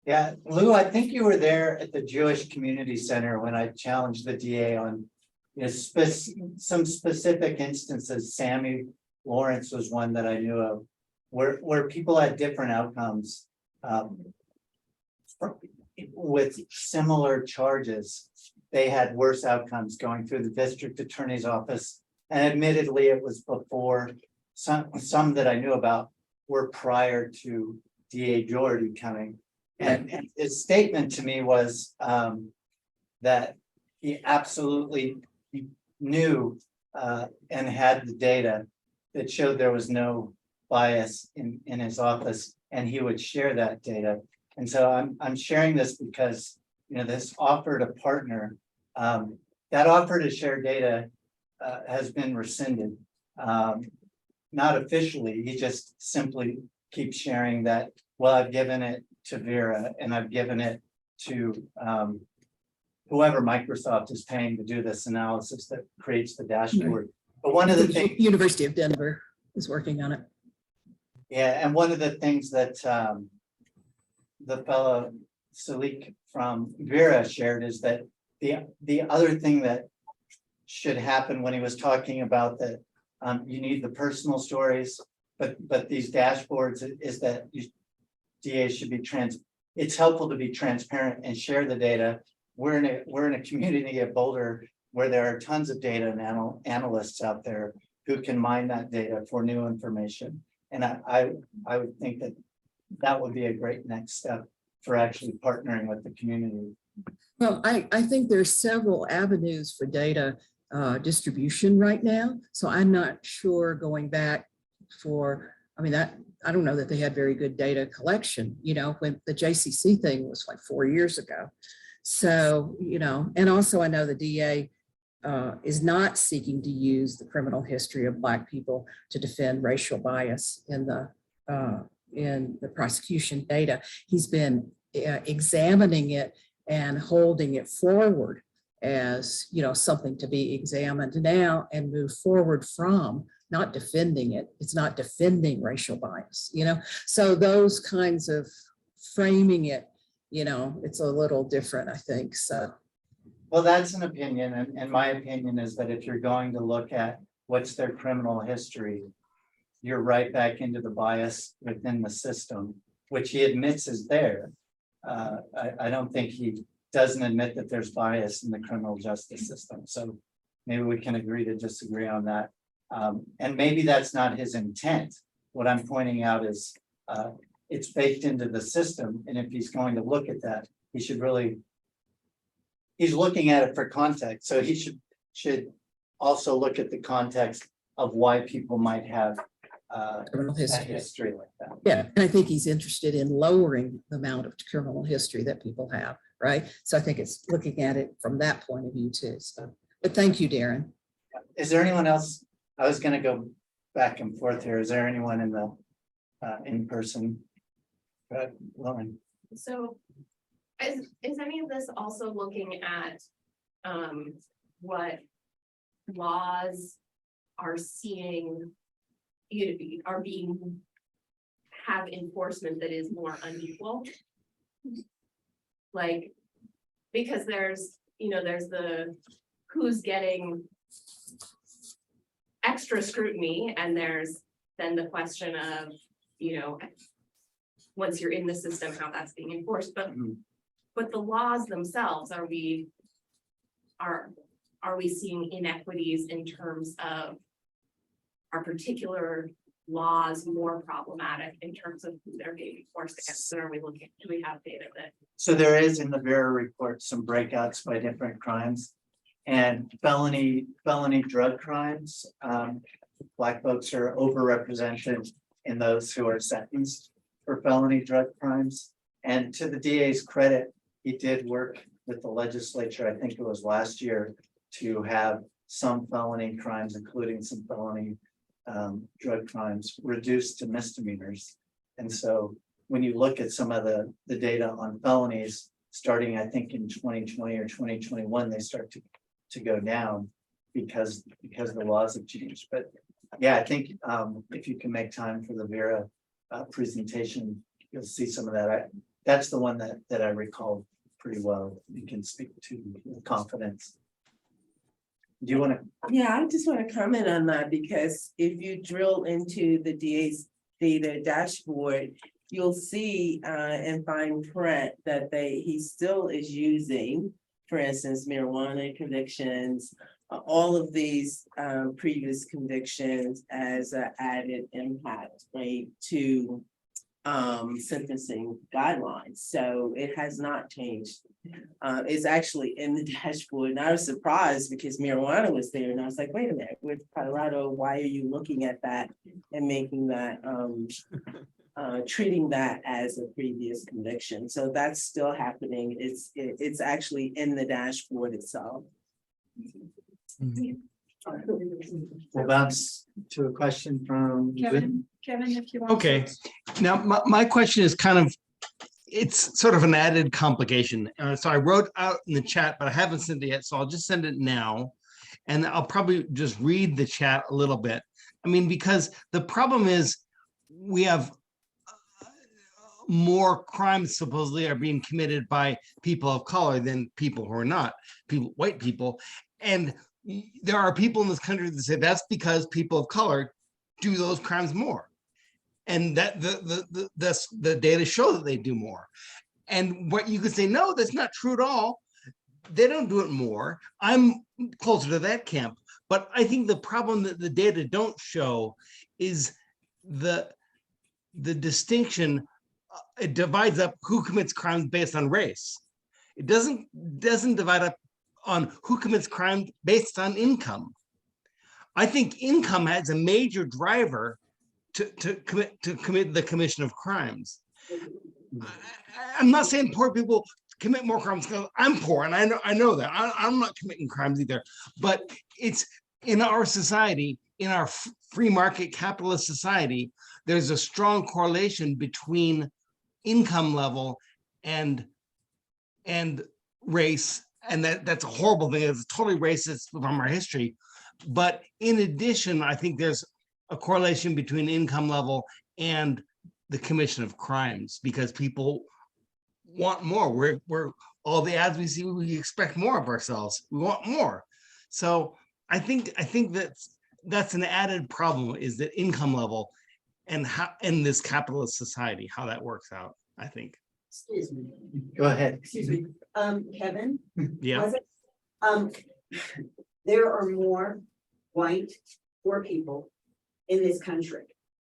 Yeah, Lou, I think you were there at the Jewish Community Center when I challenged the DA on some specific instances. Sammy Lawrence was one that I knew of, where people had different outcomes with similar charges. They had worse outcomes going through the district attorney's office. And admittedly, it was before some that I knew about were prior to DA Daugherty coming. And his statement to me was that he absolutely knew and had the data that showed there was no bias in his office, and he would share that data. And so I'm sharing this because, this offer to partner, that offer to share data has been rescinded. Not officially, he just simply keeps sharing that, well, I've given it to Vera and I've given it to whoever Microsoft is paying to do this analysis that creates the dashboard. But one of the things— University of Denver is working on it. Yeah, and one of the things that the fellow Salik from Vera shared is that the other thing that should happen when he was talking about that you need the personal stories, but these dashboards is that DAs should be it's helpful to be transparent and share the data. We're in a community at Boulder where there are tons of data and analysts out there who can mine that data for new information. And I would think that would be a great next step for actually partnering with the community. Well, I think there's several avenues for data distribution right now. So I'm not sure going back I don't know that they had very good data collection, when the JCC thing was like 4 years ago. So, and also I know the DA is not seeking to use the criminal history of Black people to defend racial bias in the prosecution data. He's been examining it and holding it forward as something to be examined now and move forward from not defending it. It's not defending racial bias, you know? So those kinds of framing it, you know, it's a little different, I think, so. Well, that's an opinion, and my opinion is that if you're going to look at what's their criminal history, you're right back into the bias within the system, which he admits is there. I don't think he doesn't admit that there's bias in the criminal justice system, so maybe we can agree to disagree on that. And maybe that's not his intent. What I'm pointing out is it's baked into the system, and if he's going to look at that, he should really. He's looking at it for context, so he should also look at the context of why people might have Criminal a history. history like that. Yeah, and I think he's interested in lowering the amount of criminal history that people have, right? So I think it's looking at it from that point of view too. So, but thank you, Darren. Is there anyone else? I was gonna go back and forth here. Is there anyone in the in person? Lauren. So is any of this also looking at what laws are seeing, are being, have enforcement that is more unequal? Like, because there's, there's the who's getting extra scrutiny, and there's then the question of, once you're in the system, how that's being enforced, but the laws themselves, are we seeing inequities in terms of our particular laws more problematic in terms of who they're being enforced against? And are we looking, do we have data that? So there is in the Vera report some breakouts by different crimes, and felony drug crimes. Black folks are overrepresented in those who are sentenced for felony drug crimes. And to the DA's credit, he did work with the legislature, I think it was last year, to have some felony crimes, including some felony drug crimes, reduced to misdemeanors. And so when you look at some of the data on felonies, starting I think in 2020 or 2021, they start to go down because the laws have changed. But yeah, I think if you can make time for the Vera presentation, you'll see some of that. That's the one that I recall pretty well. You can speak to with confidence. Do you want to? Yeah, I just want to comment on that, because if you drill into the DA's data dashboard, you'll see in fine print that he still is using, for instance, marijuana convictions, all of these previous convictions as an added impact, right, to sentencing guidelines. So it has not changed. It's actually in the dashboard, and I was surprised because marijuana was there, and I was like, wait a minute, with Colorado, why are you looking at that and making that treating that as a previous conviction? So that's still happening. It's actually in the dashboard itself. We'll bounce to a question from Kevin, if you want. Okay, now my question is it's sort of an added complication. So I wrote out in the chat, but I haven't sent it yet, so I'll just send it now. And I'll probably just read the chat a little bit. I mean, because the problem is we have more crimes supposedly are being committed by people of color than people who are not, white people. And there are people in this country that say that's because people of color do those crimes more. And that the data show that they do more. And what you could say, no, that's not true at all. They don't do it more. I'm closer to that camp. But I think the problem that the data don't show is the distinction. It divides up who commits crimes based on race. It doesn't divide up on who commits crime based on income. I think income has a major driver to commit the commission of crimes. I'm not saying poor people commit more crimes because I'm poor, and I know that. I'm not committing crimes either. But it's in our society, in our free market capitalist society, there's a strong correlation between income level and race, and that's a horrible thing. It's totally racist from our history. But in addition, I think there's a correlation between income level and the commission of crimes, because people want more. We're all the ads we see, we expect more of ourselves. We want more. So I think that's an added problem, is that income level and how in this capitalist society, how that works out, I think. Excuse me, Go ahead. excuse me, Kevin, Yeah. was it? There are more white poor people in this country.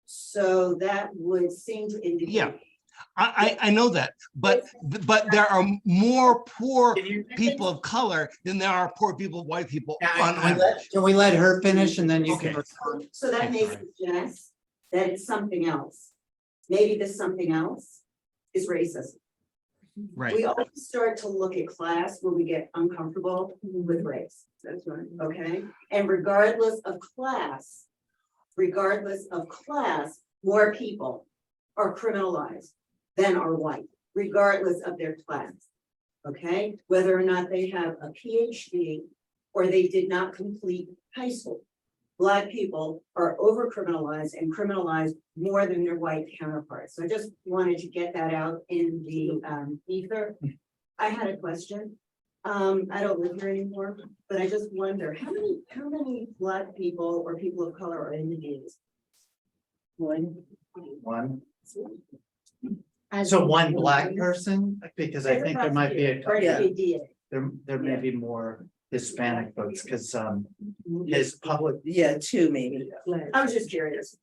So that would seem to indicate. Yeah. I know that, but there are more poor people of color than there are poor people, white people on average. Can we let her finish and then you can Okay. respond? So that I'm makes sorry. me suggest that it's something else. Maybe this something else is racism. Right. We always start to look at class when we get uncomfortable with race. That's right. Okay, and regardless of class, more people are criminalized than are white, regardless of their class. Okay, whether or not they have a PhD or they did not complete high school. Black people are over criminalized and criminalized more than their white counterparts. So I just wanted to get that out in the ether. I had a question. I don't live here anymore, but I just wonder, how many Black people or people of color are in the Davis? One. So one black person, because I think there might be Or a, a DA. there may be more Hispanic folks, because his public, Yeah, two maybe. I was just curious.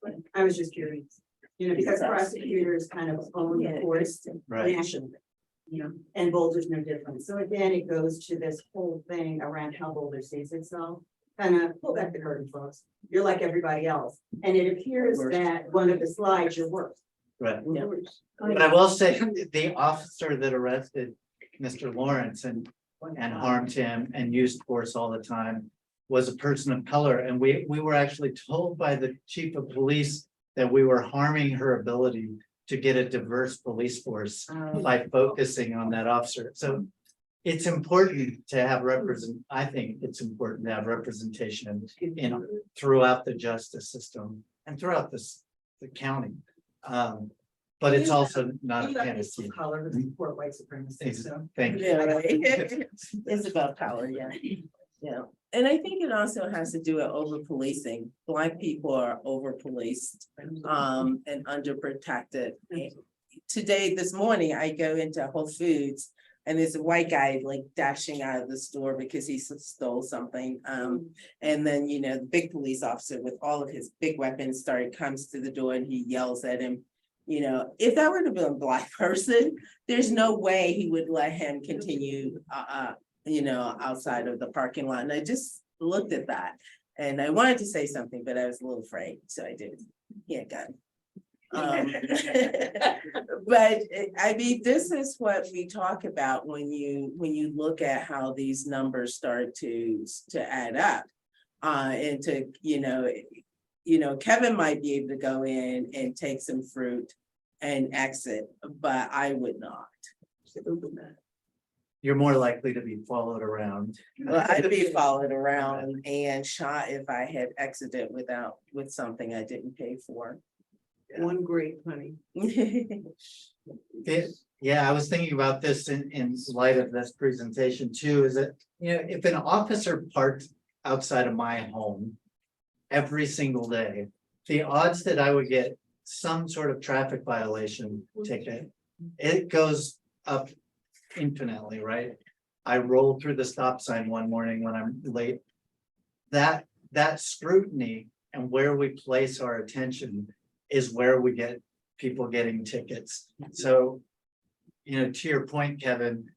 You know, because prosecutors kind of own the courts right? nationally. You know, and Boulder's no different. So again, it goes to this whole thing around how Boulder sees itself. Kind of pull back the curtain, folks. You're like everybody else. And it appears that one of the slides, you're worse. Right. Yeah. But I will say, the officer that arrested Mr. Lawrence and harmed him and used force all the time was a person of color. And we were actually told by the chief of police that we were harming her ability to get a diverse police force by focusing on that officer. So it's important to have I think it's important to have representation in throughout the justice system and throughout the county. But it's also not a panacea. Color to support white supremacy. So. Thank you. Yeah, right. It's about power, yeah. Yeah, and I think it also has to do with over policing. Black people are over policed and underprotected. Today, this morning, I go into Whole Foods and there's a white guy like dashing out of the store because he stole something. And then, you know, the big police officer with all of his big weapons comes to the door and he yells at him. You know, if that were to be a black person, there's no way he would let him continue, you know, outside of the parking lot. And I just looked at that and I wanted to say something, but I was a little afraid, so I didn't. Yeah, got it. But I mean, this is what we talk about when you look at how these numbers start to add up. And to, you know, Kevin might be able to go in and take some fruit and exit, but I would not. You're more likely to be followed around. Well, I'd be followed around and shot if I had exited with something I didn't pay for. One great honey. Yeah, I was thinking about this in light of this presentation too, is that, you know, if an officer parked outside of my home every single day, the odds that I would get some sort of traffic violation ticket, it goes up infinitely, right? I rolled through the stop sign one morning when I'm late. That scrutiny and where we place our attention is where we get people getting tickets. So, you know, to your point, Kevin,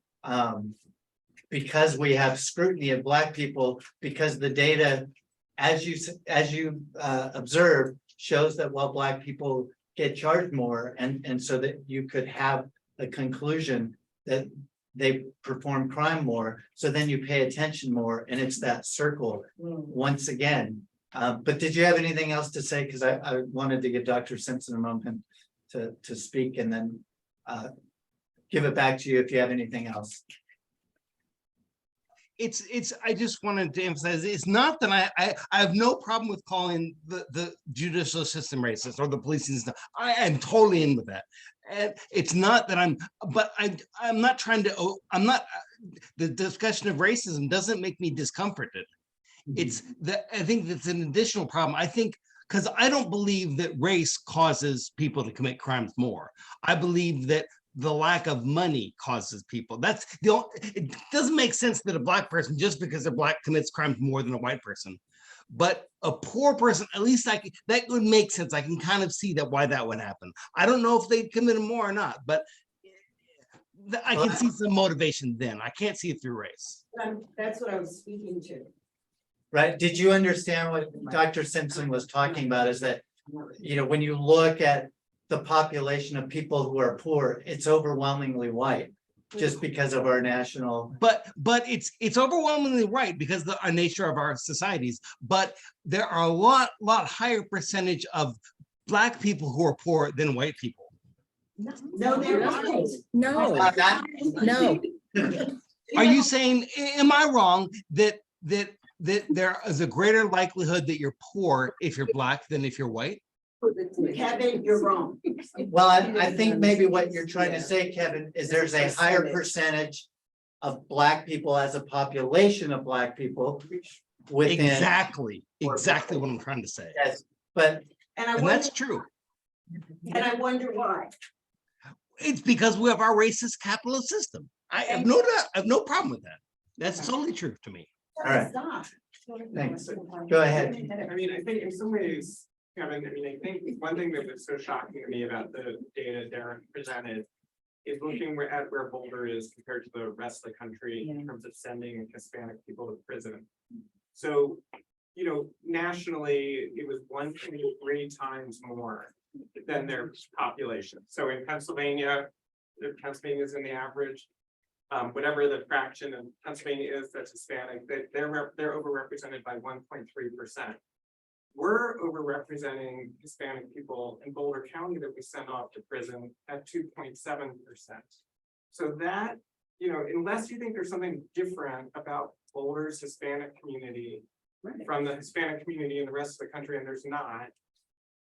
because we have scrutiny of Black people, because the data, as you observe, shows that while Black people get charged more, and so that you could have a conclusion that they perform crime more, so then you pay attention more, and it's that circle once again. But did you have anything else to say? Because I wanted to give Dr. Simpson a moment to speak, and then give it back to you if you have anything else. I just wanted to emphasize, it's not that I have no problem with calling the judicial system racist or the policing system. I am totally in with that. And it's not that I'm not trying to, the discussion of racism doesn't make me discomforted. It's that I think that's an additional problem. I think, because I don't believe that race causes people to commit crimes more. I believe that the lack of money causes people. That's the only, it doesn't make sense that a black person, just because they're black, commits crimes more than a white person. But a poor person, at least that would make sense. I can kind of see that why that would happen. I don't know if they committed more or not, but I can see some motivation then. I can't see it through race. That's what I was speaking to. Right, did you understand what Dr. Simpson was talking about, is that, you know, when you look at the population of people who are poor, it's overwhelmingly white, just because of our national. But it's overwhelmingly right because the nature of our societies, but there are a lot higher percentage of black people who are poor than white people. No, they're not. No, no. Are you saying, am I wrong that there is a greater likelihood that you're poor if you're black than if you're white? Kevin, you're wrong. Well, I think maybe what you're trying to say, Kevin, is there's a higher percentage of black people as a population of black people within. Exactly what I'm trying to say. Yes, but And that's true. And I wonder why. It's because we have our racist capitalist system. I have no doubt, I have no problem with that. That's totally true to me. all right, thanks. Go ahead. I mean, I think in some ways, Kevin, I mean, I think one thing that was so shocking to me about the data Darren presented is looking at where Boulder is compared to the rest of the country in terms of sending Hispanic people to prison. So, you know, nationally, it was 1.3 times more than their population. So in Pennsylvania, Pennsylvania is in the average. Whatever the fraction of Pennsylvania is that's Hispanic, they're overrepresented by 1.3%. We're overrepresenting Hispanic people in Boulder County that we send off to prison at 2.7%. So that, you know, unless you think there's something different about Boulder's Hispanic community from the Hispanic community in the rest of the country, and there's not,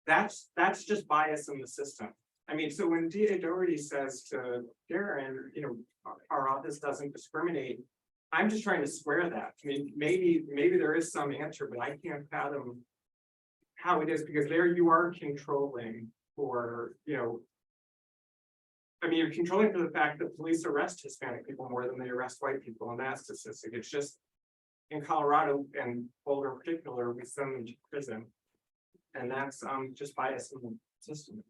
that's just bias in the system. I mean, so when DA Doherty says to Darren, you know, our office doesn't discriminate, I'm just trying to square that. I mean, maybe there is some answer, but I can't fathom how it is, because there you are controlling for, you know, I mean, you're controlling for the fact that police arrest Hispanic people more than they arrest white people, and that's statistic. It's just in Colorado and Boulder in particular, we send them to prison, and that's just bias in the system.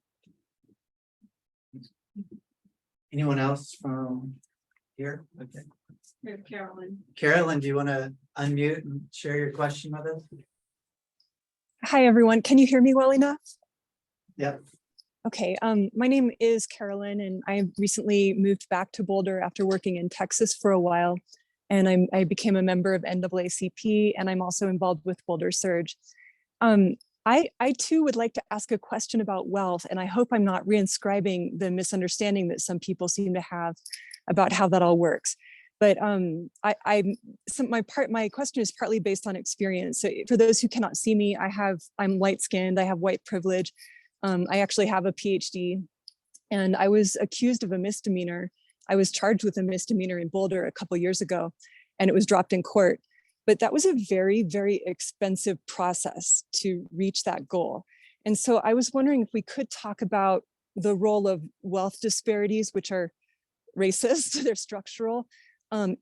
Anyone else from here? Okay. We have Carolyn. Carolyn, do you want to unmute and share your question with us? Hi, everyone. Can you hear me well enough? Yep. Okay, my name is Carolyn, and I recently moved back to Boulder after working in Texas for a while. And I became a member of NAACP, and I'm also involved with Boulder Surge. I too would like to ask a question about wealth, and I hope I'm not reinscribing the misunderstanding that some people seem to have about how that all works. But my question is partly based on experience. So for those who cannot see me, I'm light skinned, I have white privilege. I actually have a PhD, and I was accused of a misdemeanor. I was charged with a misdemeanor in Boulder a couple years ago, and it was dropped in court. But that was a very, very expensive process to reach that goal. And so I was wondering if we could talk about the role of wealth disparities, which are racist, they're structural,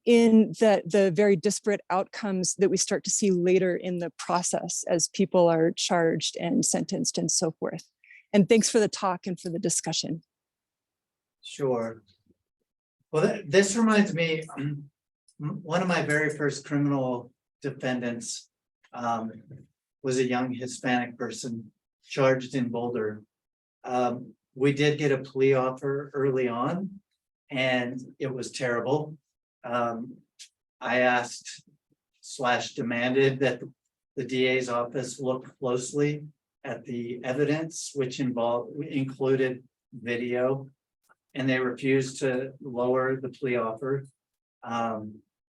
in the very disparate outcomes that we start to see later in the process as people are charged and sentenced and so forth. And thanks for the talk and for the discussion. Sure. Well, this reminds me, one of my very first criminal defendants was a young Hispanic person charged in Boulder. We did get a plea offer early on, and it was terrible. I asked / demanded that the DA's office look closely at the evidence, which included video, and they refused to lower the plea offer.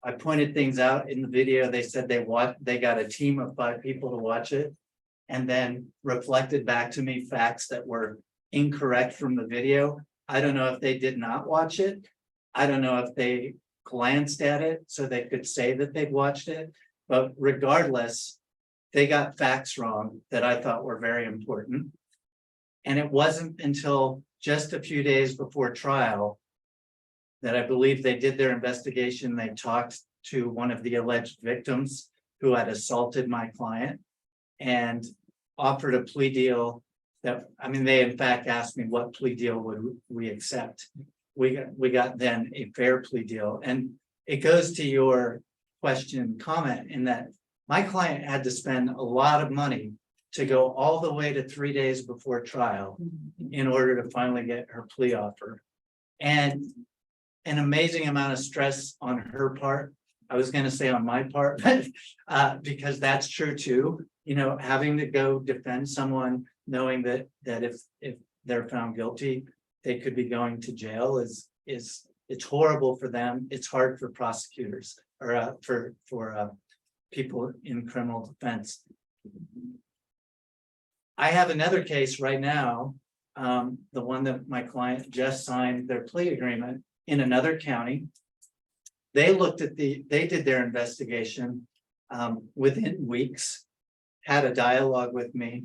I pointed things out in the video. They said they got a team of 5 people to watch it. And then reflected back to me facts that were incorrect from the video. I don't know if they did not watch it. I don't know if they glanced at it so they could say that they'd watched it. But regardless, they got facts wrong that I thought were very important. And it wasn't until just a few days before trial that I believe they did their investigation. They talked to one of the alleged victims who had assaulted my client and offered a plea deal that, I mean, they in fact asked me what plea deal would we accept. We got then a fair plea deal. And it goes to your question comment in that my client had to spend a lot of money to go all the way to 3 days before trial in order to finally get her plea offer. And an amazing amount of stress on her part. I was going to say on my part, but because that's true too. You know, having to go defend someone, knowing that if they're found guilty, they could be going to jail is it's horrible for them. It's hard for prosecutors or for people in criminal defense. I have another case right now, the one that my client just signed their plea agreement in another county. They did their investigation within weeks, had a dialogue with me.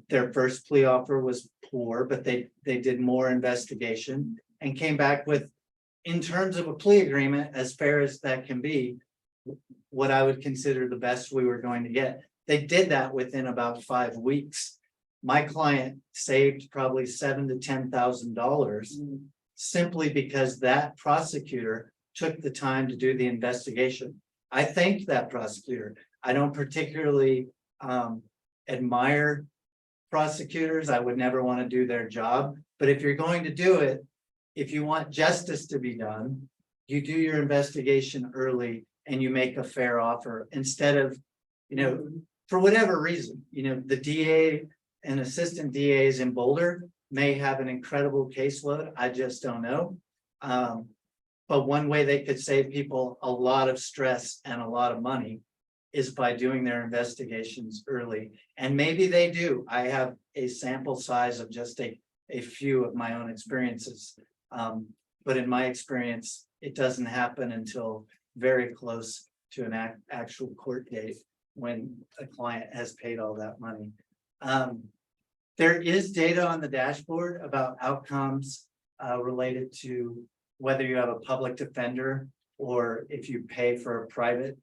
Their first plea offer was poor, but they did more investigation and came back with, in terms of a plea agreement, as fair as that can be, what I would consider the best we were going to get. They did that within about 5 weeks. My client saved probably $7,000 to $10,000 simply because that prosecutor took the time to do the investigation. I thanked that prosecutor. I don't particularly admire prosecutors. I would never want to do their job. But if you're going to do it, if you want justice to be done, you do your investigation early and you make a fair offer instead of, you know, for whatever reason, you know, the DA and assistant DAs in Boulder may have an incredible caseload. I just don't know. But one way they could save people a lot of stress and a lot of money is by doing their investigations early. And maybe they do. I have a sample size of just a few of my own experiences. But in my experience, it doesn't happen until very close to an actual court date when a client has paid all that money. There is data on the dashboard about outcomes related to whether you have a public defender or if you pay for a private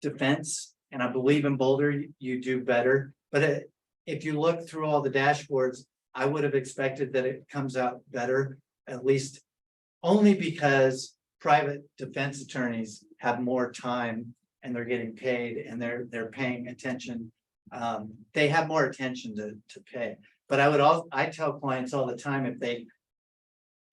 defense. And I believe in Boulder, you do better. But if you look through all the dashboards, I would have expected that it comes out better, at least only because private defense attorneys have more time and they're getting paid and they're paying attention. They have more attention to pay. But I tell clients all the time,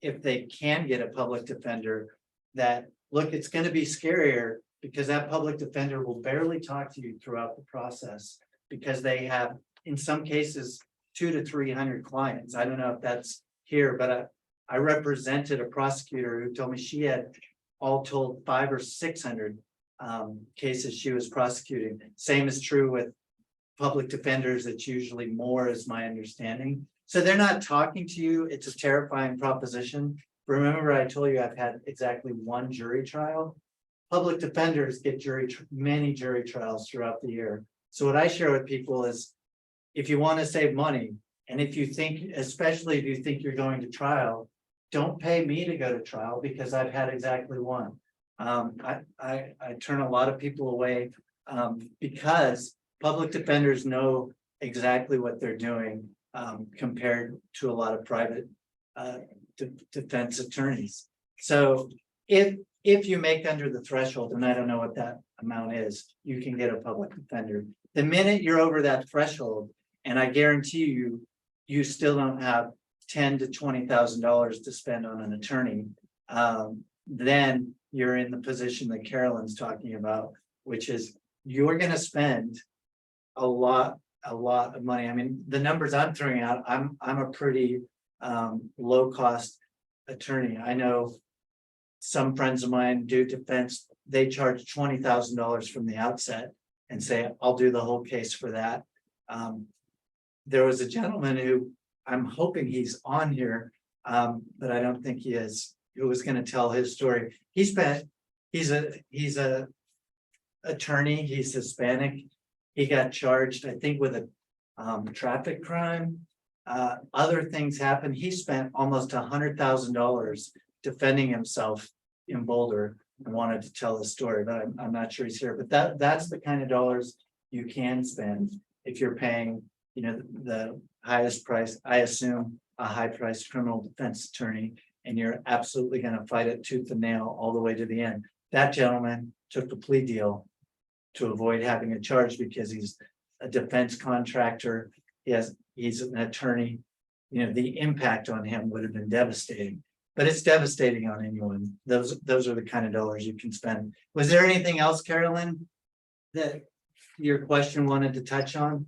if they can get a public defender, that look, it's going to be scarier because that public defender will barely talk to you throughout the process because they have, in some cases, 200 to 300 clients. I don't know if that's here, but I represented a prosecutor who told me she had all told 500 or 600 cases she was prosecuting. Same is true with public defenders. It's usually more, is my understanding. So they're not talking to you. It's a terrifying proposition. Remember, I told you I've had exactly one jury trial. Public defenders get many jury trials throughout the year. So what I share with people is, if you want to save money, and if you think, especially if you think you're going to trial, don't pay me to go to trial because I've had exactly one. I turn a lot of people away because public defenders know exactly what they're doing compared to a lot of private defense attorneys. So if you make under the threshold, and I don't know what that amount is, you can get a public defender. The minute you're over that threshold, and I guarantee you still don't have $10,000 to $20,000 to spend on an attorney, then you're in the position that Carolyn's talking about, which is you're going to spend a lot of money. I mean, the numbers I'm throwing out, I'm a pretty low cost attorney. I know some friends of mine do defense, they charge $20,000 from the outset and say, I'll do the whole case for that. There was a gentleman who, I'm hoping he's on here, but I don't think he is, who was gonna tell his story. He's a attorney, he's Hispanic. He got charged, I think, with a traffic crime. Other things happened. He spent almost $100,000 defending himself in Boulder. I wanted to tell the story, but I'm not sure he's here, but that's the kind of dollars you can spend if you're paying, the highest price, I assume, a high-priced criminal defense attorney, and you're absolutely gonna fight it tooth and nail all the way to the end. That gentleman took the plea deal to avoid having a charge because he's a defense contractor. He's an attorney. The impact on him would have been devastating, but it's devastating on anyone. Those are the kind of dollars you can spend. Was there anything else, Carolyn, that your question wanted to touch on?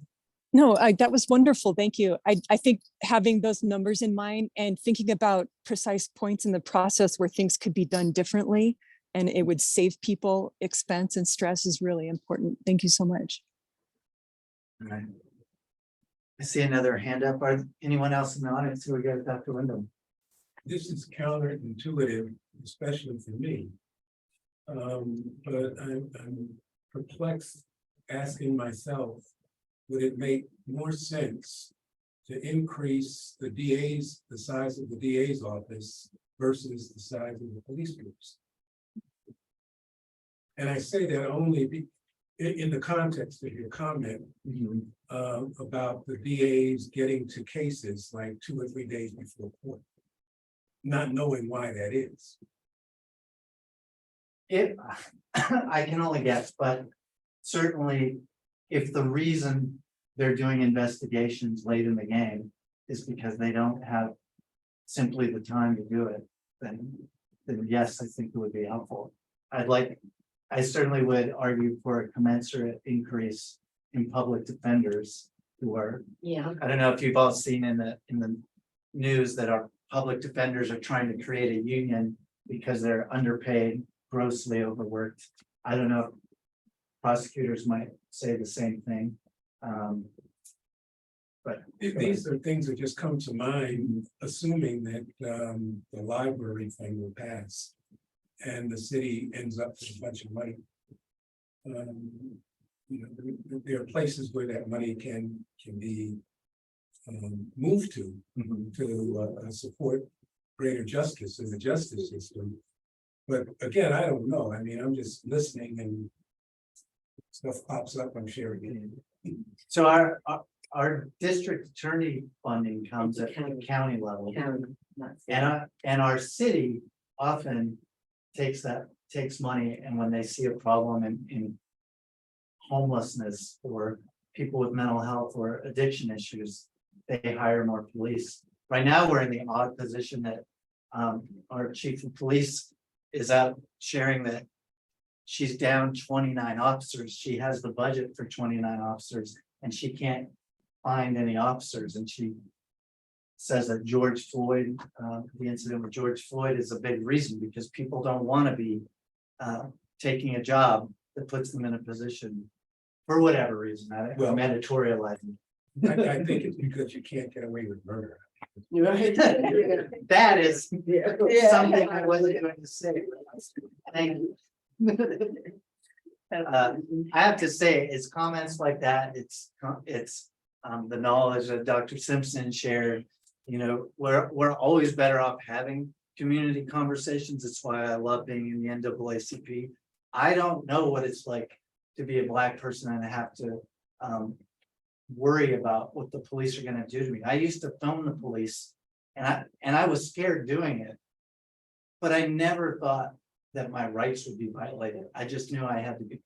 No, that was wonderful. Thank you. I think having those numbers in mind and thinking about precise points in the process where things could be done differently and it would save people expense and stress is really important. Thank you so much. All right. I see another hand up. Are anyone else in the audience who we got Dr. Wyndham? This is counterintuitive, especially for me. But I'm perplexed, asking myself, would it make more sense to increase the size of the DA's office versus the size of the police force? And I say that only in the context of your comment about the DAs getting to cases like 2 or 3 days before court, not knowing why that is. I can only guess, but certainly if the reason they're doing investigations late in the game is because they don't have simply the time to do it, then yes, I think it would be helpful. I certainly would argue for a commensurate increase in public defenders who are, I don't know if you've all seen in the news that our public defenders are trying to create a union because they're underpaid, grossly overworked. I don't know if prosecutors might say the same thing. But These are things that just come to mind, assuming that the library thing will pass and the city ends up with a bunch of money. There are places where that money can be moved to support greater justice in the justice system. But again, I don't know. I mean, I'm just listening and stuff pops up, I'm sharing it. so our district attorney funding comes at the county level. And our city often takes money, and when they see a problem in homelessness or people with mental health or addiction issues, they hire more police. Right now, we're in the odd position that our chief of police is out sharing that she's down 29 officers. She has the budget for 29 officers and she can't find any officers. And she says that George Floyd, the incident with George Floyd is a big reason because people don't want to be taking a job that puts them in a position for whatever reason. I'm editorializing. I think it's because you can't get away with murder. That is something I wasn't going to say. Thank you. I have to say, it's comments like that, it's the knowledge that Dr. Simpson shared. We're always better off having community conversations. It's why I love being in the NAACP. I don't know what it's like to be a Black person and have to worry about what the police are going to do to me. I used to film the police and I was scared doing it, but I never thought that my rights would be violated. I just knew I had to be,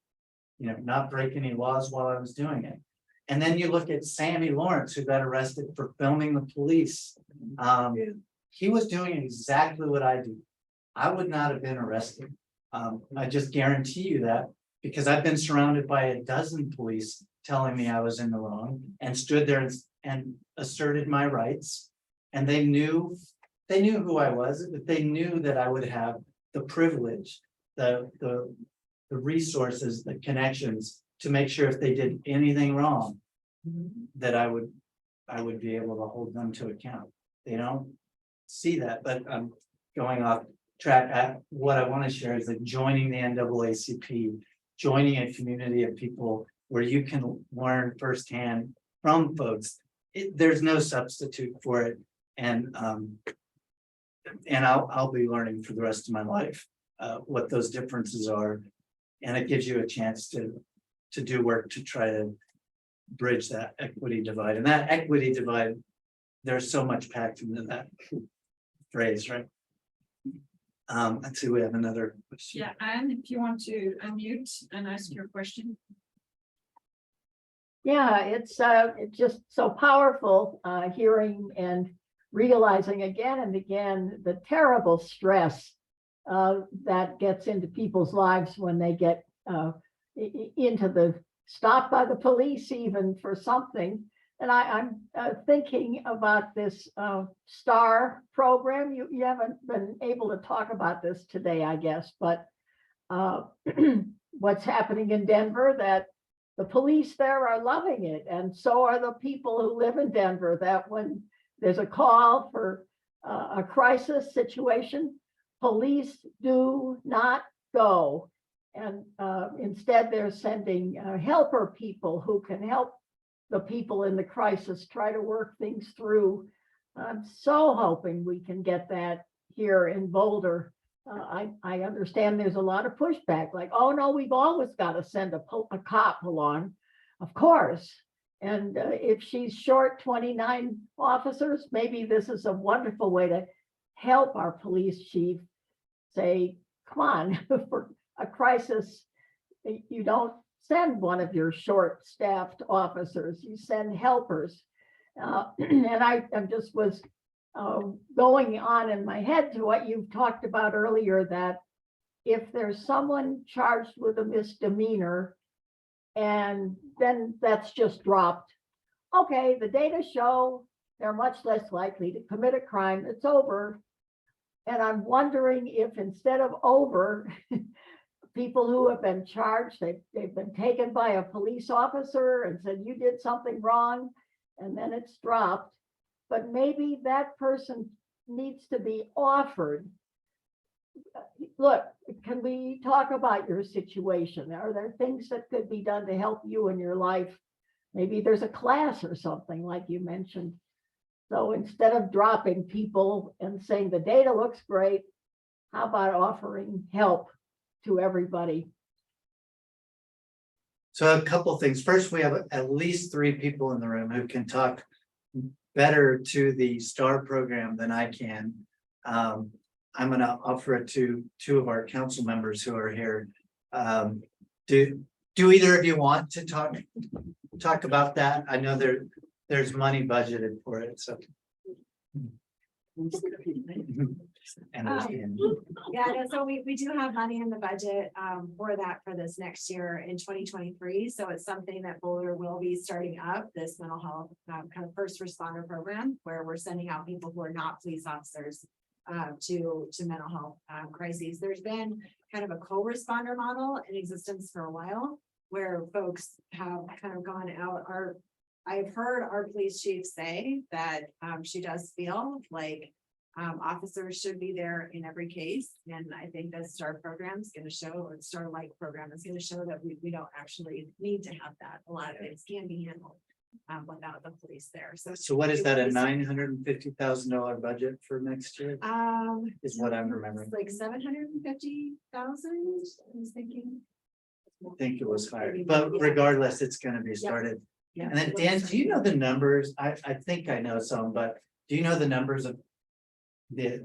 not break any laws while I was doing it. And then you look at Sammy Lawrence, who got arrested for filming the police. He was doing exactly what I do. I would not have been arrested. I just guarantee you that, because I've been surrounded by a dozen police telling me I was in the wrong and stood there and asserted my rights. And they knew who I was, but they knew that I would have the privilege, the resources, the connections to make sure if they did anything wrong, that I would be able to hold them to account. They don't see that, but I'm going off track. What I want to share is that joining the NAACP, joining a community of people where you can learn firsthand from folks. There's no substitute for it. And I'll be learning for the rest of my life what those differences are. And it gives you a chance to do work to try to bridge that equity divide. And that equity divide, there's so much packed into that phrase, right? Let's see, we have another question. Yeah, Anne, if you want to unmute and ask your question. Yeah, it's just so powerful, hearing and realizing again and again the terrible stress that gets into people's lives when they get into the stopped by the police even for something. And I'm thinking about this STAR program. You haven't been able to talk about this today, I guess, but what's happening in Denver, that the police there are loving it. And so are the people who live in Denver, that when there's a call for a crisis situation, police do not go. And instead they're sending helper people who can help the people in the crisis try to work things through. I'm so hoping we can get that here in Boulder. I understand there's a lot of pushback, like, oh no, we've always got to send a cop along, of course. And if she's short 29 officers, maybe this is a wonderful way to help our police chief say, come on, for a crisis, you don't send one of your short-staffed officers, you send helpers. And I just was going on in my head to what you've talked about earlier, that if there's someone charged with a misdemeanor and then that's just dropped, okay, the data show they're much less likely to commit a crime, it's over. And I'm wondering if instead of over, people who have been charged, they've been taken by a police officer and said, you did something wrong, and then it's dropped. But maybe that person needs to be offered, look, can we talk about your situation? Are there things that could be done to help you in your life? Maybe there's a class or something like you mentioned. So instead of dropping people and saying the data looks great, how about offering help to everybody? So a couple of things. First, we have at least 3 people in the room who can talk better to the STAR program than I can. I'm going to offer it to 2 of our council members who are here. Do either of you want to talk about that? I know there's money budgeted for it, so. And Yeah, no, so we do have money in the budget for that for this next year in 2023. So it's something that Boulder will be starting up, this mental health kind of first responder program, where we're sending out people who are not police officers to mental health crises. There's been kind of a co-responder model in existence for a while, where folks have kind of gone out. I've heard our police chief say that she does feel like officers should be there in every case. And I think the STAR program is going to show, or the STAR-like program is going to show that we don't actually need to have that. A lot of things can be handled without the police there. So what is that, a $950,000 budget for next year? Is what I'm remembering. Like 750,000, I was thinking. I think it was higher, but regardless, it's going to be started. And then Dan, do you know the numbers? I think I know some, but do you know the numbers of the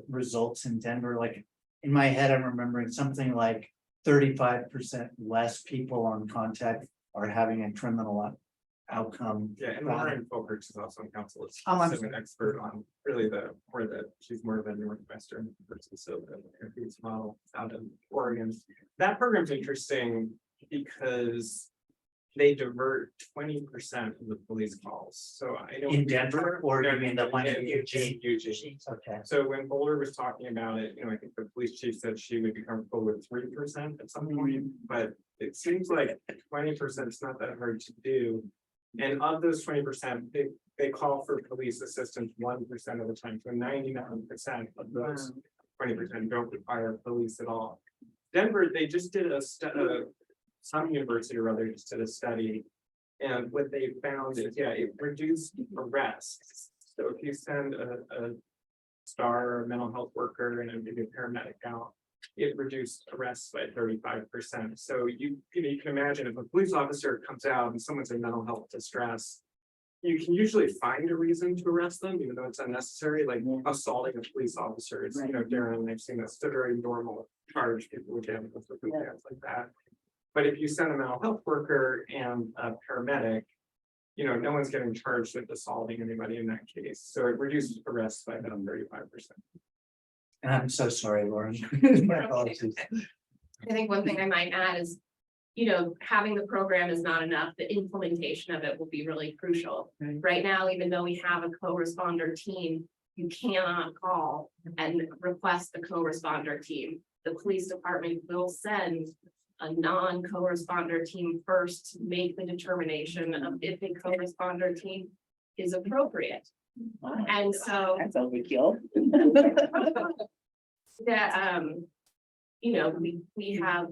results in Denver? Like in my head, I'm remembering something like 35% less people on contact are having a criminal outcome. Yeah, and Lauren Folkerts is also on council. Oh, I'm She's an expert on really she's more of a Northwestern person, so the Northeast model out in Oregon. That program's interesting because they divert 20% of the police calls, so I don't. In Denver, or you No, mean the one in in Eugene? Eugene. Okay. So when Boulder was talking about it, I think the police chief said she would be comfortable with 3% at some point, but it seems like 20% is not that hard to do. And of those 20%, they call for police assistance 1% of the time, so 99% of those 20% don't require police at all. Denver, they just did some university or other just did a study. And what they found is, it reduced arrests. So if you send a star or a mental health worker and maybe a paramedic out, it reduced arrests by 35%. So you can imagine if a police officer comes out and someone's in mental health distress, you can usually find a reason to arrest them, even though it's unnecessary, like assaulting a police officer. It's, Darren, I've seen that's a very normal charge, people would get with circumstance like that. But if you send a mental health worker and a paramedic, no one's getting charged with assaulting anybody in that case. So it reduced arrests by about 35%. And I'm so sorry, Lauren. My apologies. I think one thing I might add is, having the program is not enough. The implementation of it will be really crucial. Right now, even though we have a co-responder team, you cannot call and request the co-responder team. The police department will send a non-co-responder team first to make the determination of if a co-responder team is appropriate. And so That's overkill. that, we have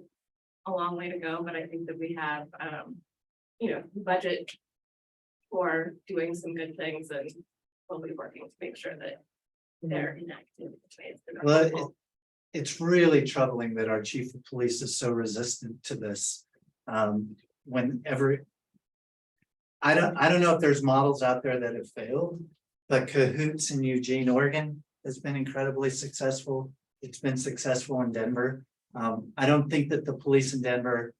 a long way to go, but I think that we have, budget for doing some good things, and we'll be working to make sure that they're enacted. Well, it's really troubling that our chief of police is so resistant to this. Whenever. I don't know if there's models out there that have failed, but Cahoots in Eugene, Oregon has been incredibly successful. It's been successful in Denver. I don't think that the police in Denver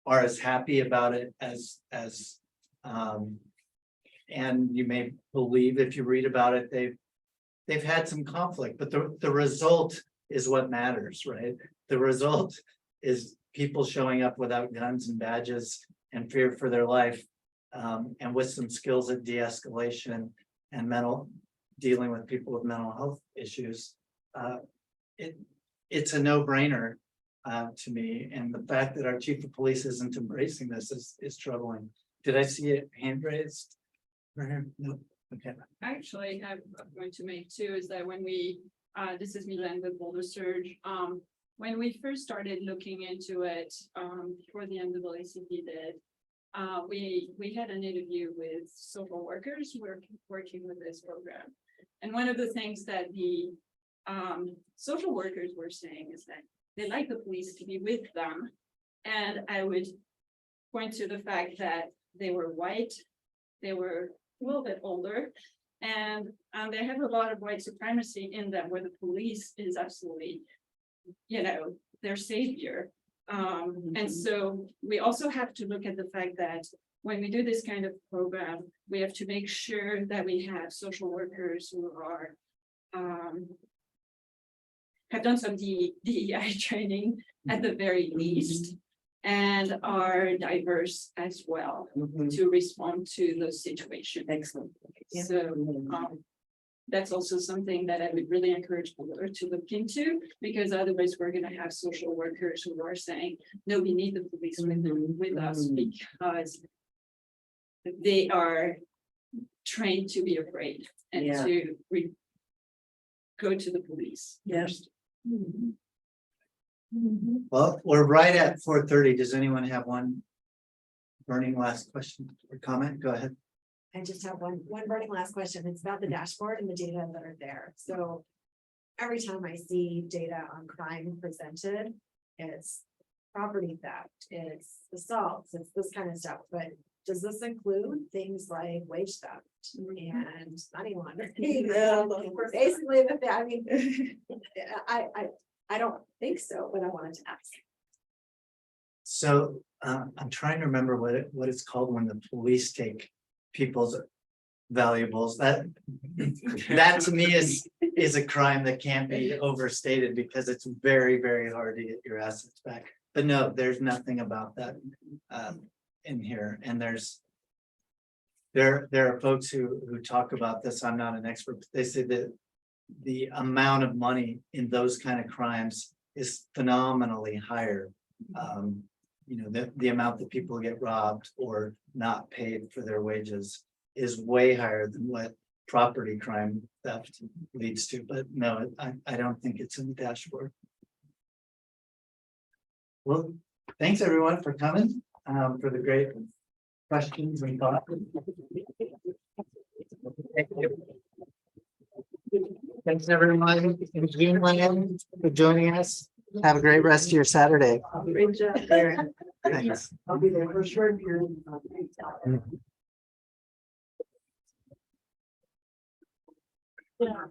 are as happy about it as and you may believe if you read about it, they've had some conflict, but the result is what matters, right? The result is people showing up without guns and badges and fear for their life, and with some skills at de-escalation and dealing with people with mental health issues. It's a no-brainer to me, and the fact that our chief of police isn't embracing this is troubling. Did I see a hand raised? No. Okay. Actually, I'm going to make too, is that when we, this is Milan with Boulder Surge. When we first started looking into it, before the NAACP did, we had an interview with social workers working with this program. And one of the things that the social workers were saying is that they like the police to be with them. And I would point to the fact that they were white, they were a little bit older, and they have a lot of white supremacy in them, where the police is absolutely, their savior. And so we also have to look at the fact that when we do this kind of program, we have to make sure that we have social workers who are have done some DEI training at the very least, and are diverse as well to respond to those situations. Excellent. So that's also something that I would really encourage Boulder to look into, because otherwise we're going to have social workers who are saying, no, we need the police with us because they are trained to be afraid and Yeah. to go to the police. Yes. Well, we're right at 4:30. Does anyone have one burning last question or comment? Go ahead. I just have one burning last question. It's about the dashboard and the data that are there. So every time I see data on crime presented, it's property theft, it's assaults, it's this kind of stuff. But does this include things like wage theft and money laundering? Basically, I don't think so, but I wanted to ask. So I'm trying to remember what it's called when the police take people's valuables. That to me is a crime that can't be overstated, because it's very, very hard to get your assets back. But no, there's nothing about that. in here, and there are folks who talk about this. I'm not an expert, but they say that the amount of money in those kind of crimes is phenomenally higher. The amount that people get robbed or not paid for their wages is way higher than what property crime theft leads to, but no, I don't think it's in the dashboard. Well, thanks everyone for coming, for the great questions and thoughts. Thank you. Thanks everyone in Zoom land for joining us. Have a great rest of your Saturday. Great job, Darren. Thanks. I'll be there for a short period. Yeah.